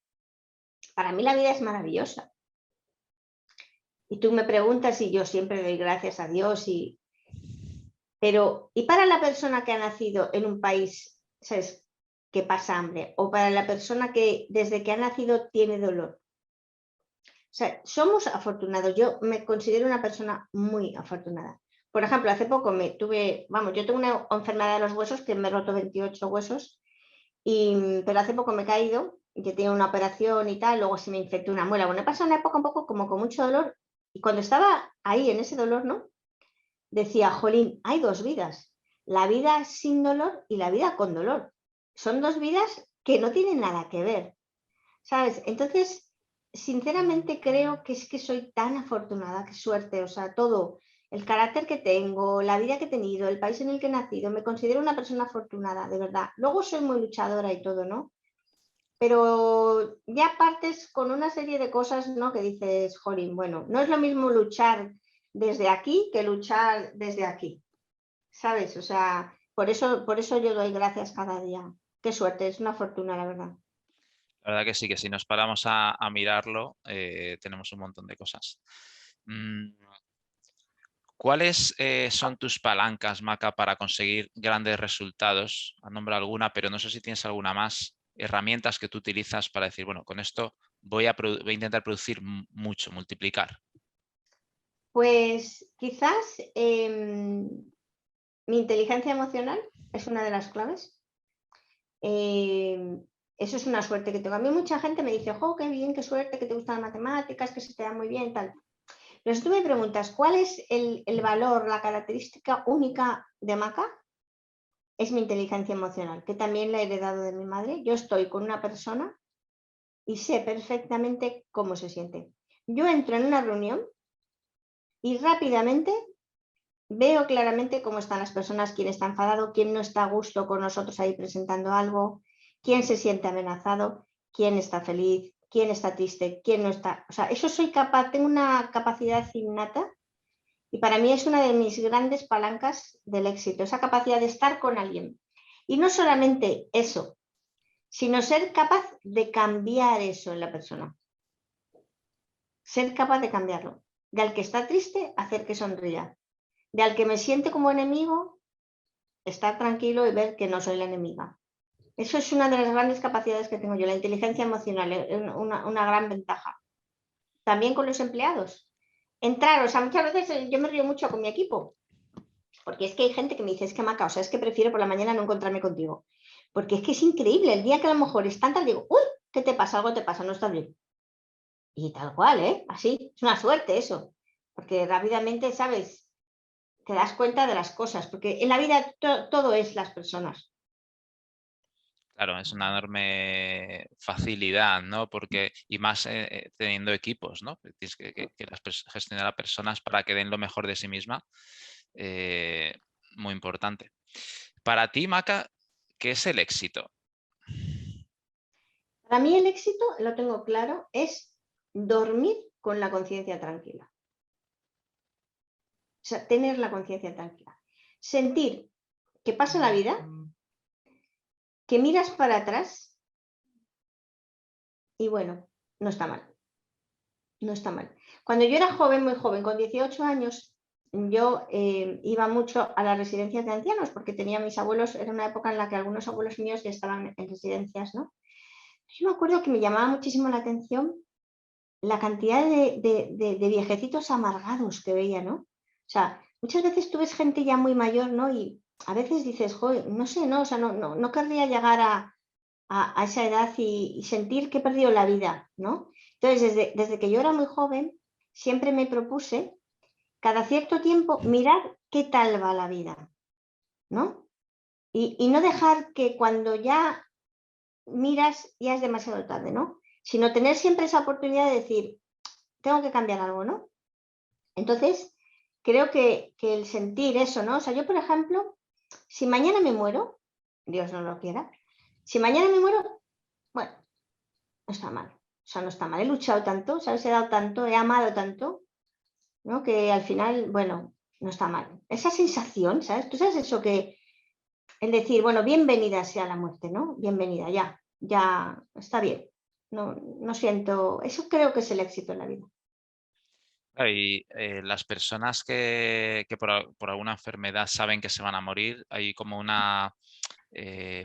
para mí la vida es maravillosa. Y tú me preguntas y yo siempre doy gracias a Dios pero, ¿y para la persona que ha nacido en un país, ¿sabes?, que pasa hambre? O para la persona que desde que ha nacido tiene dolor. O sea, somos afortunados. Yo me considero una persona muy afortunada. Por ejemplo, hace poco yo tengo una enfermedad de los huesos que me he roto 28 huesos, pero hace poco me he caído, que tengo una operación y tal, luego se me infectó una muela. Bueno, he pasado una época un poco como con mucho dolor y cuando estaba ahí en ese dolor, ¿no? Decía, jolín, hay dos vidas, la vida sin dolor y la vida con dolor. Son dos vidas que no tienen nada que ver, ¿sabes? Entonces, sinceramente creo que es que soy tan afortunada, qué suerte, o sea, todo, el carácter que tengo, la vida que he tenido, el país en el que he nacido, me considero una persona afortunada, de verdad. Luego soy muy luchadora y todo, ¿no? Pero ya partes con una serie de cosas, ¿no? Que dices, jolín, bueno, no es lo mismo luchar desde aquí que luchar desde aquí, ¿sabes? O sea, por eso yo doy gracias cada día. Qué suerte, es una fortuna, la verdad. La verdad que sí, que si nos paramos a mirarlo, tenemos un montón de cosas. Mm, ¿Cuáles son tus palancas, Maca, para conseguir grandes resultados? A nombre alguna, pero no sé si tienes alguna más. Herramientas que tú utilizas para decir, bueno, con esto voy a intentar producir mucho, multiplicar. Pues quizás mi inteligencia emocional es una de las claves. Eso es una suerte que tengo. A mí mucha gente me dice, jo, qué bien, qué suerte, que te gustan las matemáticas, que se te da muy bien, tal. Pero si tú me preguntas, ¿cuál es el valor, la característica única de Maca? Es mi inteligencia emocional, que también la he heredado de mi madre. Yo estoy con una persona y sé perfectamente cómo se siente. Yo entro en una reunión y rápidamente veo claramente cómo están las personas, quién está enfadado, quién no está a gusto con nosotros ahí presentando algo, quién se siente amenazado, quién está feliz, quién está triste, quién no está. O sea, eso soy capaz, tengo una capacidad innata y para mí es una de mis grandes palancas del éxito, esa capacidad de estar con alguien. Y no solamente eso, sino ser capaz de cambiar eso en la persona. Ser capaz de cambiarlo. De al que está triste, hacer que sonría. De al que me siente como enemigo, estar tranquilo y ver que no soy la enemiga. Eso es una de las grandes capacidades que tengo yo, la inteligencia emocional, es una gran ventaja. También con los empleados. Entrar, o sea, muchas veces yo me río mucho con mi equipo, porque es que hay gente que me dice, es que Maca, o sea, es que prefiero por la mañana no encontrarme contigo. Porque es que es increíble, el día que a lo mejor es tan tarde, digo, uy, ¿qué te pasa? Algo te pasa, no estás bien. Y tal cual, ¿eh? Así, es una suerte eso, porque rápidamente, ¿sabes? Te das cuenta de las cosas, porque en la vida todo es las personas. Claro, es una enorme facilidad, ¿no? Porque, y más teniendo equipos, ¿no? Tienes gestionar a personas para que den lo mejor de sí misma. eh, Muy importante. Para ti, Maca, ¿qué es el éxito? Para mí el éxito, lo tengo claro, es dormir con la conciencia tranquila. O sea, tener la conciencia tranquila. Sentir que pasa la vida, que miras para atrás y bueno, no está mal. No está mal. Cuando yo era joven, muy joven, con 18 años, yo iba mucho a las residencias de ancianos porque tenía mis abuelos, era una época en la que algunos abuelos míos ya estaban en residencias, ¿no? Yo me acuerdo que me llamaba muchísimo la atención la cantidad de viejecitos amargados que veía, ¿no? O sea, muchas veces tú ves gente ya muy mayor, ¿no? Y a veces dices, joder, no sé, no, o sea, no querría llegar a esa edad y sentir que he perdido la vida, ¿no? Entonces, desde que yo era muy joven, siempre me propuse, cada cierto tiempo, mirar qué tal va la vida, ¿no? Y no dejar que cuando ya miras ya es demasiado tarde, ¿no? Sino tener siempre esa oportunidad de decir, tengo que cambiar algo, ¿no? Entonces, creo que el sentir eso, ¿no? O sea, yo, por ejemplo, si mañana me muero, Dios no lo quiera, si mañana me muero, bueno, no está mal. O sea, no está mal. He luchado tanto, ¿sabes? He dado tanto, he amado tanto, ¿no? Que al final, bueno, no está mal. Esa sensación, ¿sabes? Tú sabes eso que, el decir, bueno, bienvenida sea la muerte, ¿no? Bienvenida, ya está bien. No, no siento, eso creo que es el éxito en la vida. Claro, y las personas que por alguna enfermedad saben que se van a morir, hay como una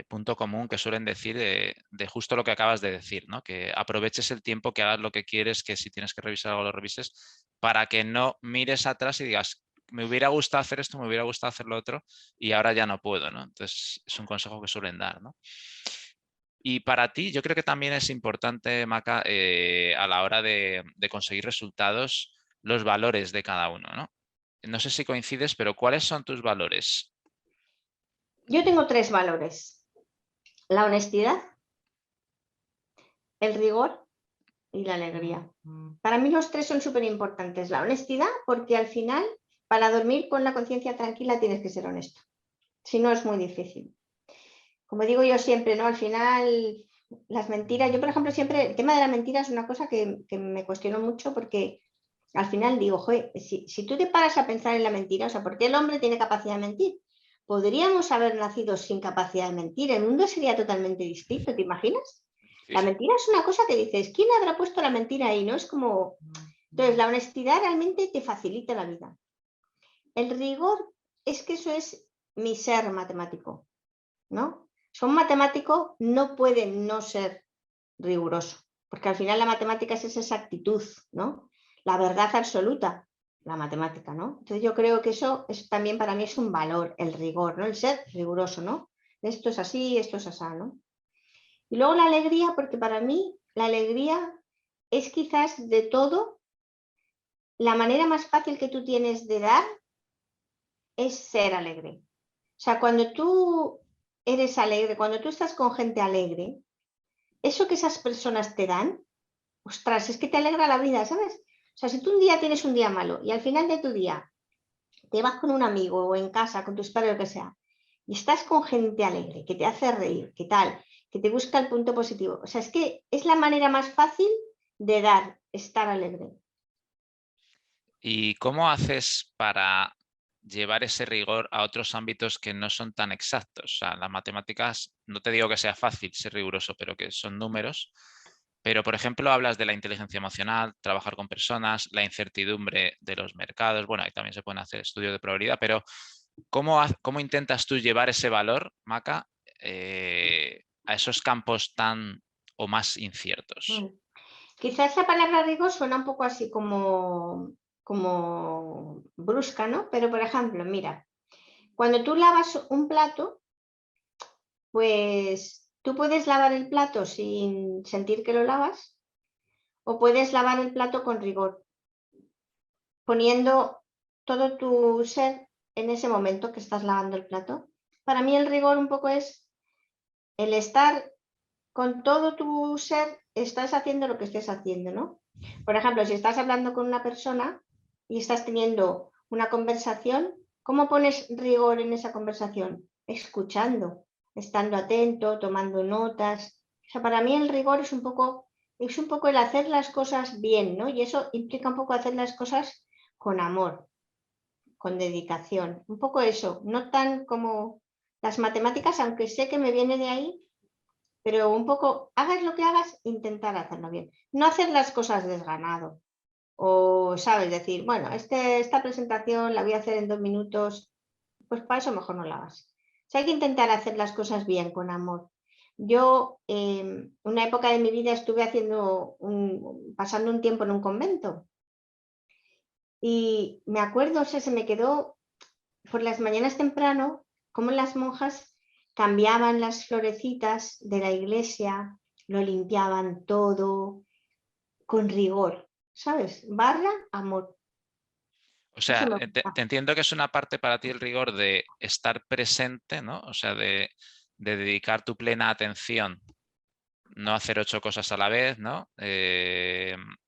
punto común que suelen decir de justo lo que acabas de decir, ¿no? Que aproveches el tiempo, que hagas lo que quieres, que si tienes que revisar algo lo revises, para que no mires atrás y digas, me hubiera gustado hacer esto, me hubiera gustado hacer lo otro y ahora ya no puedo, ¿no? Entonces es un consejo que suelen dar, ¿no? Y para ti, yo creo que también es importante, Maca, a la hora de conseguir resultados, los valores de cada uno, ¿no? No sé si coincides, pero ¿cuáles son tus valores? Yo tengo 3 valores: la honestidad, el rigor y la alegría. Para mí los 3 son súper importantes. La honestidad, porque al final, para dormir con la conciencia tranquila tienes que ser honesto. Si no, es muy difícil. Como digo yo siempre, ¿no? Al final, las mentiras, yo por ejemplo siempre, el tema de la mentira es una cosa que me cuestiono mucho porque al final digo, joder, si tú te paras a pensar en la mentira, o sea, ¿por qué el hombre tiene capacidad de mentir? Podríamos haber nacido sin capacidad de mentir, el mundo sería totalmente distinto, ¿te imaginas? Sí, La sí. mentira es una cosa que dices, ¿quién habrá puesto la mentira ahí? ¿No? Es como... Entonces, la honestidad realmente te facilita la vida. El rigor es que eso es mi ser matemático, ¿no? Son matemático, no pueden no ser riguroso, porque al final la matemática es esa exactitud, ¿no? La verdad absoluta, la matemática, ¿no? Entonces yo creo que eso es, también para mí es un valor, el rigor, ¿no? El ser riguroso, ¿no? Esto es así, esto es así, ¿no? Y luego la alegría, porque para mí la alegría es quizás de todo, la manera más fácil que tú tienes de dar es ser alegre. O sea, cuando tú eres alegre, cuando tú estás con gente alegre, eso que esas personas te dan, ostras, es que te alegra la vida, ¿sabes? O sea, si tú un día tienes un día malo y al final de tu día te vas con un amigo o en casa, con tus padres, lo que sea, y estás con gente alegre, que te hace reír, que tal, que te busca el punto positivo. O sea, es que es la manera más fácil de dar, estar alegre. ¿Y cómo haces para llevar ese rigor a otros ámbitos que no son tan exactos? O sea, las matemáticas, no te digo que sea fácil ser riguroso, pero que son números. Pero, por ejemplo, hablas de la inteligencia emocional, trabajar con personas, la incertidumbre de los mercados. Bueno, ahí también se pueden hacer estudios de probabilidad, pero ¿cómo intentas tú llevar ese valor, Maca, a esos campos tan o más inciertos? Mm. Quizás la palabra rigor suena un poco así como brusca, ¿no? Pero, por ejemplo, mira, cuando tú lavas un plato, pues tú puedes lavar el plato sin sentir que lo lavas o puedes lavar el plato con rigor, poniendo todo tu ser en ese momento que estás lavando el plato. Para mí el rigor un poco es el estar con todo tu ser, estás haciendo lo que estés haciendo, ¿no? Por ejemplo, si estás hablando con una persona y estás teniendo una conversación, ¿cómo pones rigor en esa conversación? Escuchando, estando atento, tomando notas. O sea, para mí el rigor es un poco el hacer las cosas bien, ¿no? Y eso implica un poco hacer las cosas con amor, con dedicación. Un poco eso, no tan como las matemáticas, aunque sé que me viene de ahí, pero un poco, hagas lo que hagas, intentar hacerlo bien. No hacer las cosas desganado. O, sabes, decir, bueno, esta presentación la voy a hacer en 2 minutos, pues para eso mejor no la hagas. O sea, hay que intentar hacer las cosas bien, con amor. Yo, una época de mi vida estuve pasando un tiempo en un convento y me acuerdo, o sea, se me quedó por las mañanas temprano, como las monjas cambiaban las florecitas de la iglesia, lo limpiaban todo con rigor, ¿sabes? Barra, amor. O Eso sea, me te gusta. entiendo que es una parte para ti el rigor de estar presente, ¿no? O sea, de dedicar tu plena atención, no hacer 8 cosas a la vez, ¿no?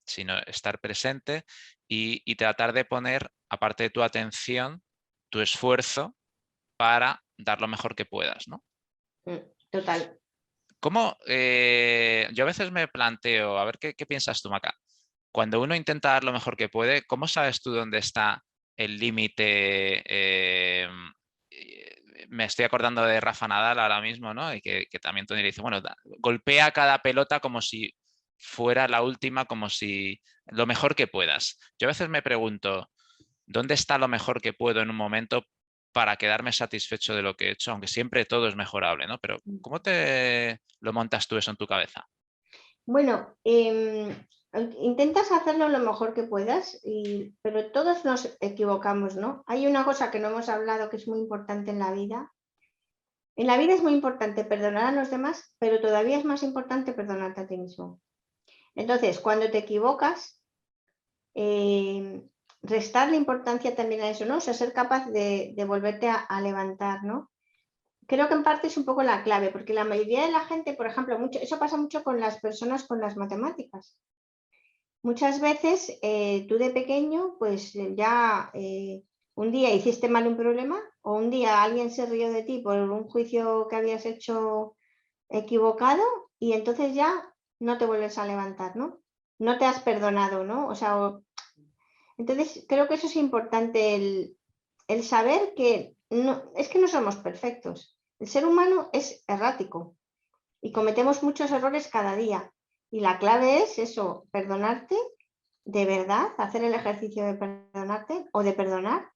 Sino estar presente y tratar de poner, aparte de tu atención, tu esfuerzo para dar lo mejor que puedas, ¿no? Total. ¿Cómo, yo a veces me planteo, a ver qué piensas tú, Maca, cuando uno intenta dar lo mejor que puede, ¿cómo sabes tú dónde está el límite? Me estoy acordando de Rafa Nadal ahora mismo, ¿no? Y que también Tony le dice, bueno, golpea cada pelota como si fuera la última, como si lo mejor que puedas. Yo a veces me pregunto, ¿dónde está lo mejor que puedo en un momento para quedarme satisfecho de lo que he hecho? Aunque siempre todo es mejorable, ¿no? Pero ¿cómo te lo montas tú eso en tu cabeza? Bueno, intentas hacerlo lo mejor que puedas, pero todos nos equivocamos, ¿no? Hay una cosa que no hemos hablado que es muy importante en la vida. En la vida es muy importante perdonar a los demás, pero todavía es más importante perdonarte a ti mismo. Entonces, cuando te equivocas, restarle importancia también a eso, ¿no? O sea, ser capaz de volverte a levantar, ¿no? Creo que en parte es un poco la clave, porque la mayoría de la gente, por ejemplo, eso pasa mucho con las personas con las matemáticas. Muchas veces tú de pequeño, pues ya un día hiciste mal un problema o un día alguien se rió de ti por un juicio que habías hecho equivocado y entonces ya no te vuelves a levantar, ¿no? No te has perdonado, ¿no? O sea, entonces creo que eso es importante, el saber que no, es que no somos perfectos. El ser humano es errático y cometemos muchos errores cada día. Y la clave es eso, perdonarte de verdad, hacer el ejercicio de perdonarte o de perdonar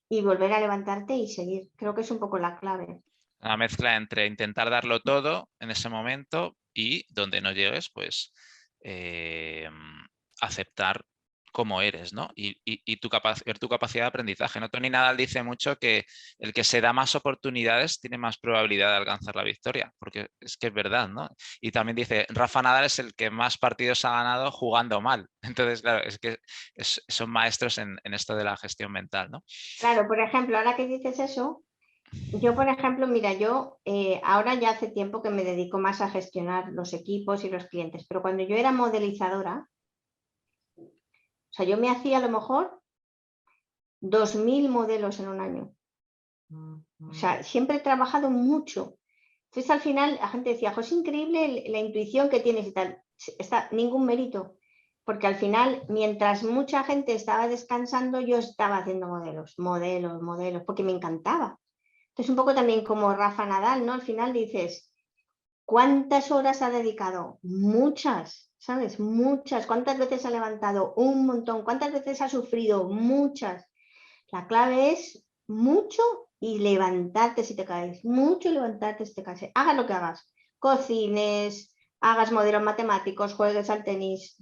y volver a levantarte y seguir. Creo que es un poco la clave. Una mezcla entre intentar darlo todo en ese momento y donde no llegues, pues eh, aceptar cómo eres, ¿no? Y ver tu capacidad de aprendizaje, ¿no? Tony Nadal dice mucho que el que se da más oportunidades tiene más probabilidad de alcanzar la victoria, porque es que es verdad, ¿no? Y también dice, Rafa Nadal es el que más partidos ha ganado jugando mal. Entonces, claro, es que son maestros en esto de la gestión mental, ¿no? Claro, por ejemplo, ahora que dices eso, yo, por ejemplo, mira, yo ahora ya hace tiempo que me dedico más a gestionar los equipos y los clientes, pero cuando yo era modelizadora, o sea, yo me hacía a lo mejor 2000 modelos en un año. O sea, siempre he trabajado mucho. Entonces, al final, la gente decía, es increíble la intuición que tienes y tal. Está ningún mérito, porque al final, mientras mucha gente estaba descansando, yo estaba haciendo modelos, modelos, modelos, porque me encantaba. Entonces, un poco también como Rafa Nadal, ¿no? Al final dices, ¿cuántas horas ha dedicado? Muchas, ¿sabes? Muchas. ¿Cuántas veces ha levantado? Un montón. ¿Cuántas veces ha sufrido? Muchas. La clave es mucho y levantarte si te caes. Mucho y levantarte si te caes. Hagas lo que hagas. Cocines, hagas modelos matemáticos, juegues al tenis.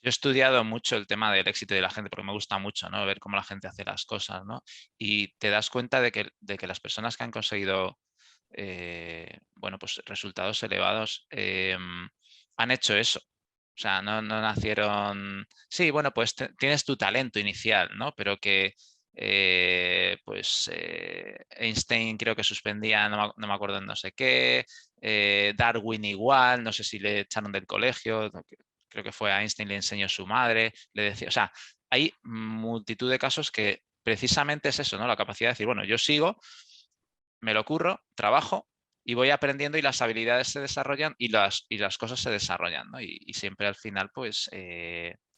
Yo he estudiado mucho el tema del éxito de la gente porque me gusta mucho, ¿no? Ver cómo la gente hace las cosas, ¿no? Y te das cuenta de que las personas que han conseguido bueno, pues resultados elevados han hecho eso. O sea, no nacieron. Sí, bueno, pues tienes tu talento inicial, ¿no? Pero que pues Einstein creo que suspendía, no me acuerdo en no sé qué, Darwin igual, no sé si le echaron del colegio, creo que fue a Einstein, le enseñó su madre, le decía, o sea, hay multitud de casos que precisamente es eso, ¿no? La capacidad de decir, bueno, yo sigo, me lo curro, trabajo y voy aprendiendo y las habilidades se desarrollan y las cosas se desarrollan, ¿no? Y siempre al final, pues,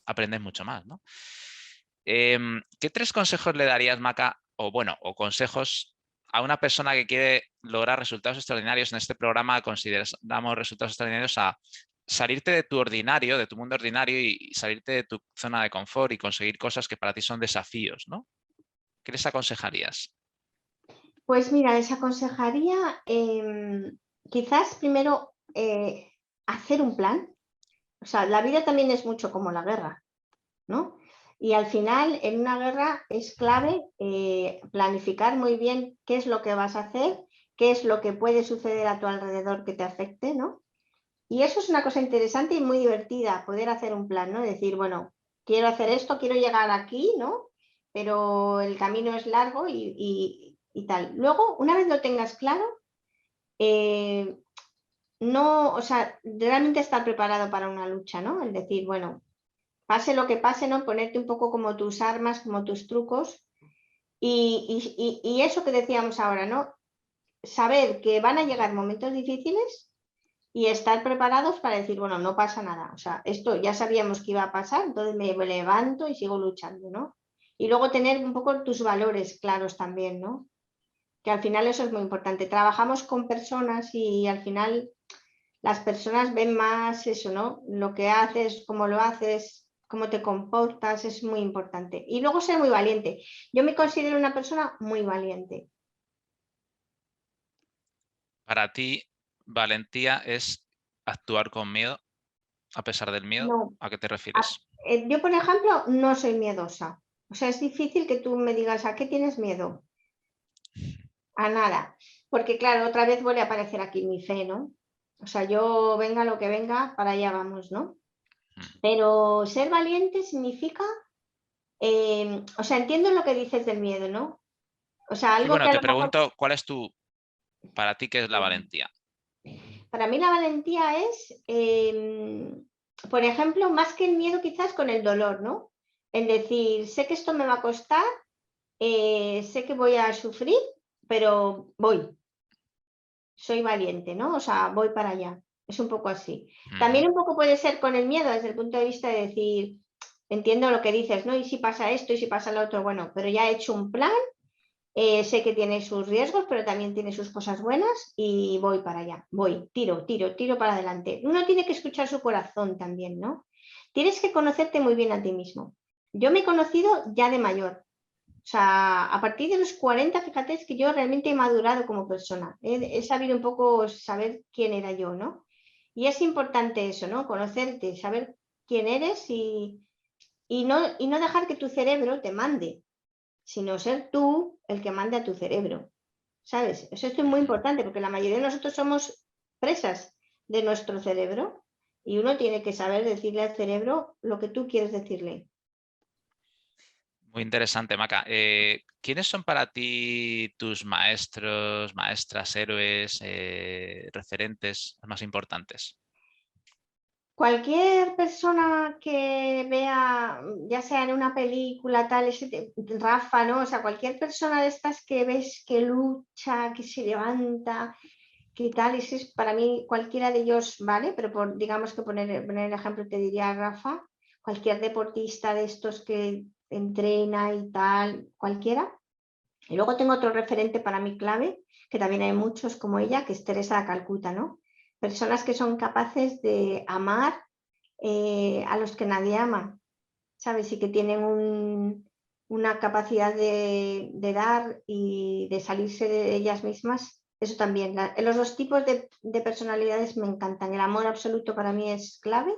aprendes mucho más, ¿no? ¿Qué 3 consejos le darías, Maca, o bueno, o consejos a una persona que quiere lograr resultados extraordinarios? En este programa consideramos resultados extraordinarios a salirte de tu ordinario, de tu mundo ordinario y salirte de tu zona de confort y conseguir cosas que para ti son desafíos, ¿no? ¿Qué les aconsejarías? Pues mira, les aconsejaría quizás primero hacer un plan. O sea, la vida también es mucho como la guerra, ¿no? Y al final, en una guerra es clave planificar muy bien qué es lo que vas a hacer, qué es lo que puede suceder a tu alrededor que te afecte, ¿no? Y eso es una cosa interesante y muy divertida, poder hacer un plan, ¿no? Decir, bueno, quiero hacer esto, quiero llegar aquí, ¿no? Pero el camino es largo y tal. Luego, una vez lo tengas claro, no, o sea, realmente estar preparado para una lucha, ¿no? Es decir, bueno, pase lo que pase, ¿no? Ponerte un poco como tus armas, como tus trucos. Y eso que decíamos ahora, ¿no? Saber que van a llegar momentos difíciles y estar preparados para decir, bueno, no pasa nada. O sea, esto ya sabíamos que iba a pasar, entonces me levanto y sigo luchando, ¿no? Y luego tener un poco tus valores claros también, ¿no? Que al final eso es muy importante. Trabajamos con personas y al final las personas ven más eso, ¿no? Lo que haces, cómo lo haces, cómo te comportas, es muy importante. Y luego ser muy valiente. Yo me considero una persona muy valiente. Para ti, valentía es actuar con miedo, a pesar del miedo. No, ¿A qué te refieres? yo, por ejemplo, no soy miedosa. O sea, es difícil que tú me digas, ¿a qué tienes miedo? A nada. Porque, claro, otra vez vuelve a aparecer aquí mi fe, ¿no? O sea, yo venga lo que venga, para allá vamos, ¿no? Mm. Pero ser valiente significa, o sea, entiendo lo que dices del miedo, ¿no? O sea, Sí, algo que bueno, a te lo mejor, pregunto, ¿cuál es para ti, qué es la valentía? para mí la valentía es, por ejemplo, más que el miedo quizás con el dolor, ¿no? Es decir, sé que esto me va a costar, sé que voy a sufrir, pero voy, soy valiente, ¿no? O sea, voy para allá. Es un poco así. Ujú. También un poco puede ser con el miedo desde el punto de vista de decir, entiendo lo que dices, ¿no? Y si pasa esto y si pasa lo otro, bueno, pero ya he hecho un plan, sé que tiene sus riesgos, pero también tiene sus cosas buenas y voy para allá. Voy, tiro para adelante. Uno tiene que escuchar su corazón también, ¿no? Tienes que conocerte muy bien a ti mismo. Yo me he conocido ya de mayor. O sea, a partir de los 40, fíjate, es que yo realmente he madurado como persona. He sabido un poco saber quién era yo, ¿no? Y es importante eso, ¿no? Conocerte, saber quién eres y no dejar que tu cerebro te mande, sino ser tú el que mande a tu cerebro, ¿sabes? Eso es muy Ujú. importante porque la mayoría de nosotros somos presas de nuestro cerebro y uno tiene que saber decirle al cerebro lo que tú quieres decirle. Muy interesante, Maca. ¿Quiénes son para ti tus maestros, maestras, héroes, referentes más importantes? Cualquier persona que vea, ya sea en una película, tal, Rafa, ¿no? O sea, cualquier persona de estas que ves que lucha, que se levanta, que tal, ese es para mí cualquiera de ellos, ¿vale? Pero digamos que poner el ejemplo te diría Rafa, cualquier deportista de estos que entrena y tal, cualquiera. Y luego tengo otro referente para mí clave, que también hay muchos como ella, que es Teresa de Calcuta, ¿no? Personas que son capaces de amar a los que nadie ama, ¿sabes? Y que tienen una capacidad de dar y de salirse de ellas mismas. Eso también. Los dos tipos de personalidades me encantan. El amor absoluto para mí es clave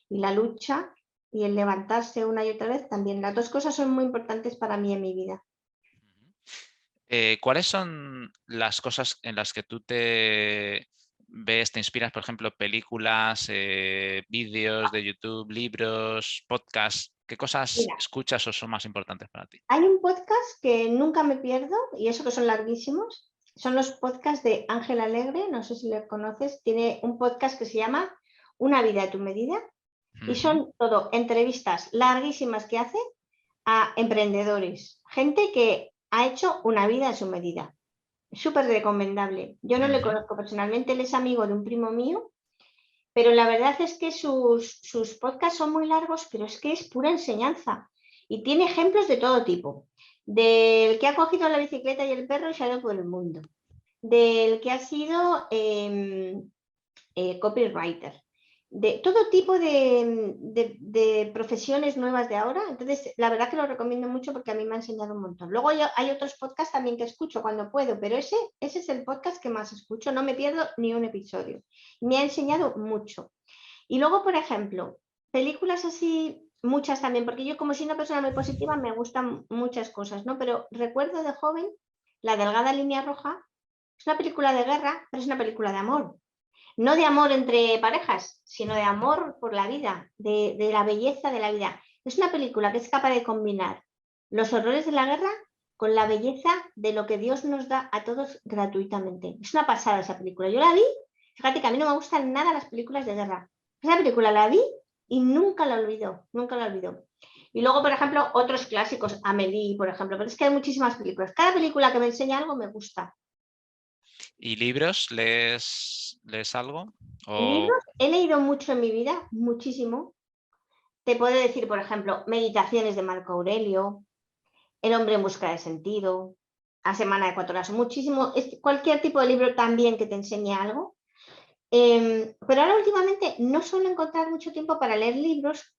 y la lucha y el levantarse una y otra vez también. Las dos cosas son muy importantes para mí en mi vida. ¿Cuáles son las cosas en las que tú te ves, te inspiras, por ejemplo, películas, vídeos de YouTube, libros, podcasts? ¿Qué cosas Mira, escuchas o son más importantes para ti? hay un podcast que nunca me pierdo y eso que son larguísimos. Son los podcasts de Ángel Alegre, no sé si lo conoces. Tiene un podcast que se llama Una vida a tu medida y Ujú. son todo entrevistas larguísimas que hace a emprendedores, gente que ha hecho una vida a su medida. Súper recomendable. Yo no le Ujú. conozco personalmente, él es amigo de un primo mío, pero la verdad es que sus podcasts son muy largos, pero es que es pura enseñanza. Y tiene ejemplos de todo tipo. Del que ha cogido la bicicleta y el perro y se ha ido por el mundo. Del que ha sido copywriter, de todo tipo de profesiones nuevas de ahora. Entonces, la verdad que lo recomiendo mucho porque a mí me ha enseñado un montón. Luego hay otros podcasts también que escucho cuando puedo, pero ese es el podcast que más escucho. No me pierdo ni un episodio. Me ha enseñado mucho. Y luego, por ejemplo, películas así, muchas también, porque yo como soy una persona muy positiva, me gustan muchas cosas, ¿no? Pero recuerdo de joven La delgada línea roja. Es una película de guerra, pero es una película de amor. No de amor entre parejas, sino de amor por la vida, de la belleza de la vida. Es una película que es capaz de combinar los horrores de la guerra con la belleza de lo que Dios nos da a todos gratuitamente. Es una pasada esa película. Yo la vi, fíjate que a mí no me gustan nada las películas de guerra. Esa película la vi y nunca la olvido, nunca la olvido. Y luego, por ejemplo, otros clásicos, Amélie, por ejemplo, pero es que hay muchísimas películas. Cada película que me enseña algo me gusta. ¿Y libros? ¿Lees algo? O... Libros he leído mucho en mi vida, muchísimo. Te puedo decir, por ejemplo, Meditaciones de Marco Aurelio, El hombre en busca de sentido, A semana de 4 horas, muchísimo, cualquier tipo de libro también que te enseñe algo. Pero ahora últimamente no suelo encontrar mucho tiempo para leer libros.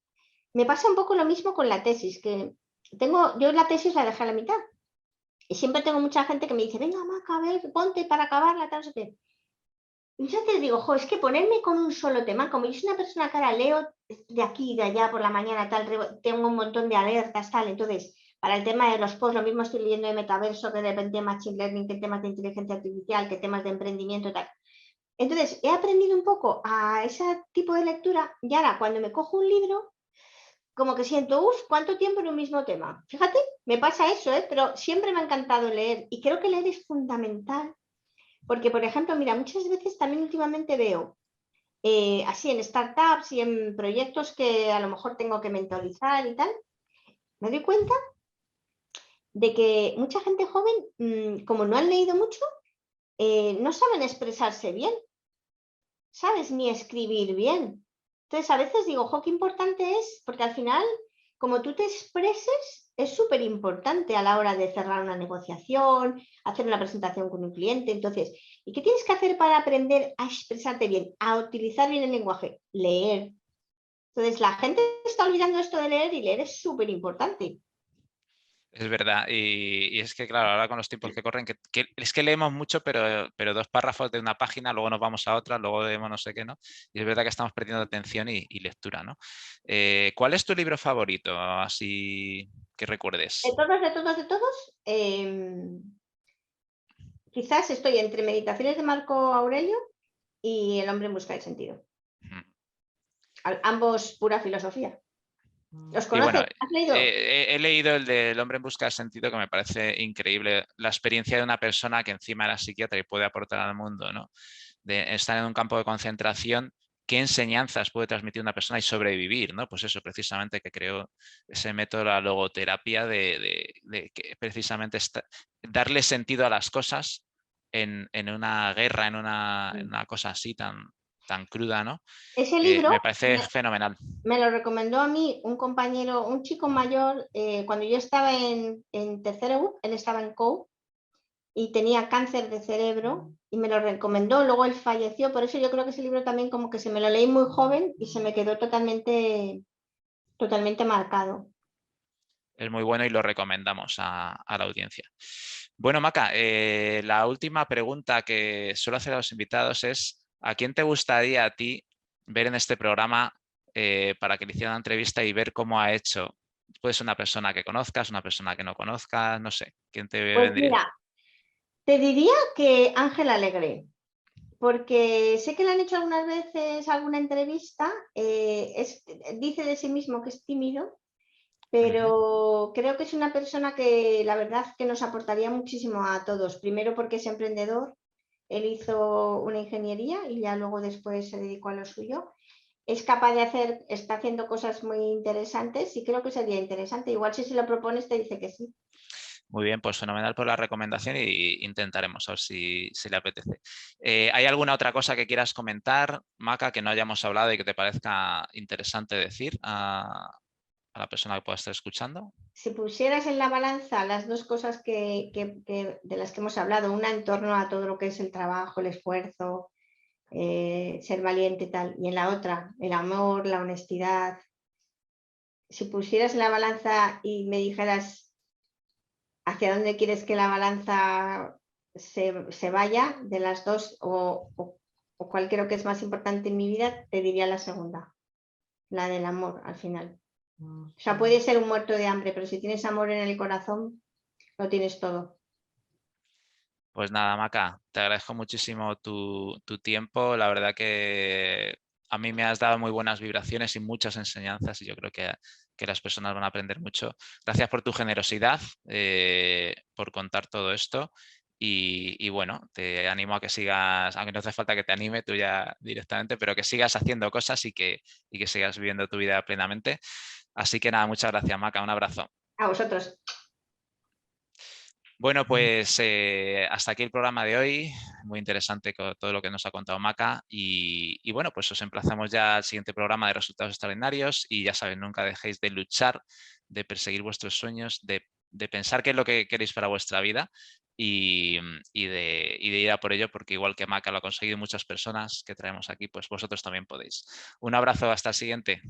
Me pasa un poco lo mismo con la tesis, que yo la tesis la dejé a la mitad. Y siempre tengo mucha gente que me dice, venga, Maca, a ver, ponte para acabarla, tal, no sé qué. Y yo te digo, jo, es que ponerme con un solo tema, como yo soy una persona que ahora leo de aquí y de allá por la mañana, tal, tengo un montón de alertas, tal, entonces, para el tema de los posts, lo mismo estoy leyendo de metaverso, que de repente machine learning, que temas de inteligencia artificial, que temas de emprendimiento, tal. Entonces, he aprendido un poco a ese tipo de lectura y ahora cuando me cojo un libro, como que siento, uff, ¿cuánto tiempo en un mismo tema? Fíjate, me pasa eso, pero siempre me ha encantado leer y creo que leer es fundamental porque, por ejemplo, mira, muchas veces también últimamente veo así en startups y en proyectos que a lo mejor tengo que mentorizar y tal, me doy cuenta de que mucha gente joven, como no han leído mucho, no saben expresarse bien, ¿sabes? Ni escribir bien. Entonces, a veces digo, jo, qué importante es, porque al final, como tú te expreses, es súper importante a la hora de cerrar una negociación, hacer una presentación con un cliente. Entonces, ¿y qué tienes que hacer para aprender a expresarte bien, a utilizar bien el lenguaje? Leer. Entonces, la gente está olvidando esto de leer y leer es súper importante. Es verdad, y es que claro, ahora con los tiempos que corren, es que leemos mucho, pero 2 párrafos de una página, luego nos vamos a otra, luego leemos no sé qué, ¿no? Y es verdad que estamos perdiendo atención y lectura, ¿no? ¿Cuál es tu libro favorito, así que recuerdes? De todos, quizás estoy entre Meditaciones de Marco Aurelio y El hombre en busca del sentido. Mm. Ambos pura filosofía. ¿Los Y bueno, conoces? ¿Has leído? he leído el del hombre en busca de sentido, que me parece increíble la experiencia de una persona que encima era psiquiatra y puede aportar al mundo, ¿no? De estar en un campo de concentración, qué enseñanzas puede transmitir una persona y sobrevivir, ¿no? Pues eso, precisamente, que creó ese método, la logoterapia, de que precisamente darle sentido a las cosas en una guerra, en una cosa así tan cruda, ¿no? Ese libro Me parece fenomenal. me lo recomendó a mí un compañero, un chico mayor, cuando yo estaba en tercero, él estaba en COU y tenía cáncer de cerebro y me lo recomendó, luego él falleció, por eso yo creo que ese libro también como que se me lo leí muy joven y se me quedó totalmente marcado. Es muy bueno y lo recomendamos a la audiencia. Bueno, Maca, la última pregunta que suelo hacer a los invitados es, ¿a quién te gustaría a ti ver en este programa para que le hiciera una entrevista y ver cómo ha hecho? Puede ser una persona que conozcas, una persona que no conozcas, no sé, ¿quién te Pues vendría? mira, te diría que Ángel Alegre, porque sé que le han hecho algunas veces alguna entrevista, dice de sí mismo que es tímido, Ujú. pero creo que es una persona que la verdad que nos aportaría muchísimo a todos. Primero porque es emprendedor, él hizo una ingeniería y ya luego después se dedicó a lo suyo. Es capaz de está haciendo cosas muy interesantes y creo que sería interesante. Igual si se lo propones te dice que sí. Muy bien, pues fenomenal por la recomendación y intentaremos a ver si le apetece. ¿Hay alguna otra cosa que quieras comentar, Maca, que no hayamos hablado y que te parezca interesante decir a la persona que pueda estar escuchando? Si pusieras en la balanza las dos cosas de las que hemos hablado, una en torno a todo lo que es el trabajo, el esfuerzo, ser valiente y tal, y en la otra, el amor, la honestidad, si pusieras en la balanza y me dijeras hacia dónde quieres que la balanza se vaya de las dos o cuál creo que es más importante en mi vida, te diría la segunda, la del amor al final. O sea, puede ser un muerto de hambre, pero si tienes amor en el corazón, lo tienes todo. Pues nada, Maca, te agradezco muchísimo tu tiempo. La verdad que a mí me has dado muy buenas vibraciones y muchas enseñanzas y yo creo que las personas van a aprender mucho. Gracias por tu generosidad, por contar todo esto y bueno, te animo a que sigas, aunque no hace falta que te anime tú ya directamente, pero que sigas haciendo cosas y que sigas viviendo tu vida plenamente. Así que nada, muchas gracias, Maca. Un abrazo. A vosotros. Bueno, pues hasta aquí el programa de hoy. Muy interesante todo lo que nos ha contado Maca. Y bueno, pues os emplazamos ya al siguiente programa de resultados extraordinarios. Y ya saben, nunca dejéis de luchar, de perseguir vuestros sueños, de pensar qué es lo que queréis para vuestra vida y de ir a por ello, porque igual que Maca lo ha conseguido muchas personas que traemos aquí, pues vosotros también podéis. Un abrazo, hasta el siguiente.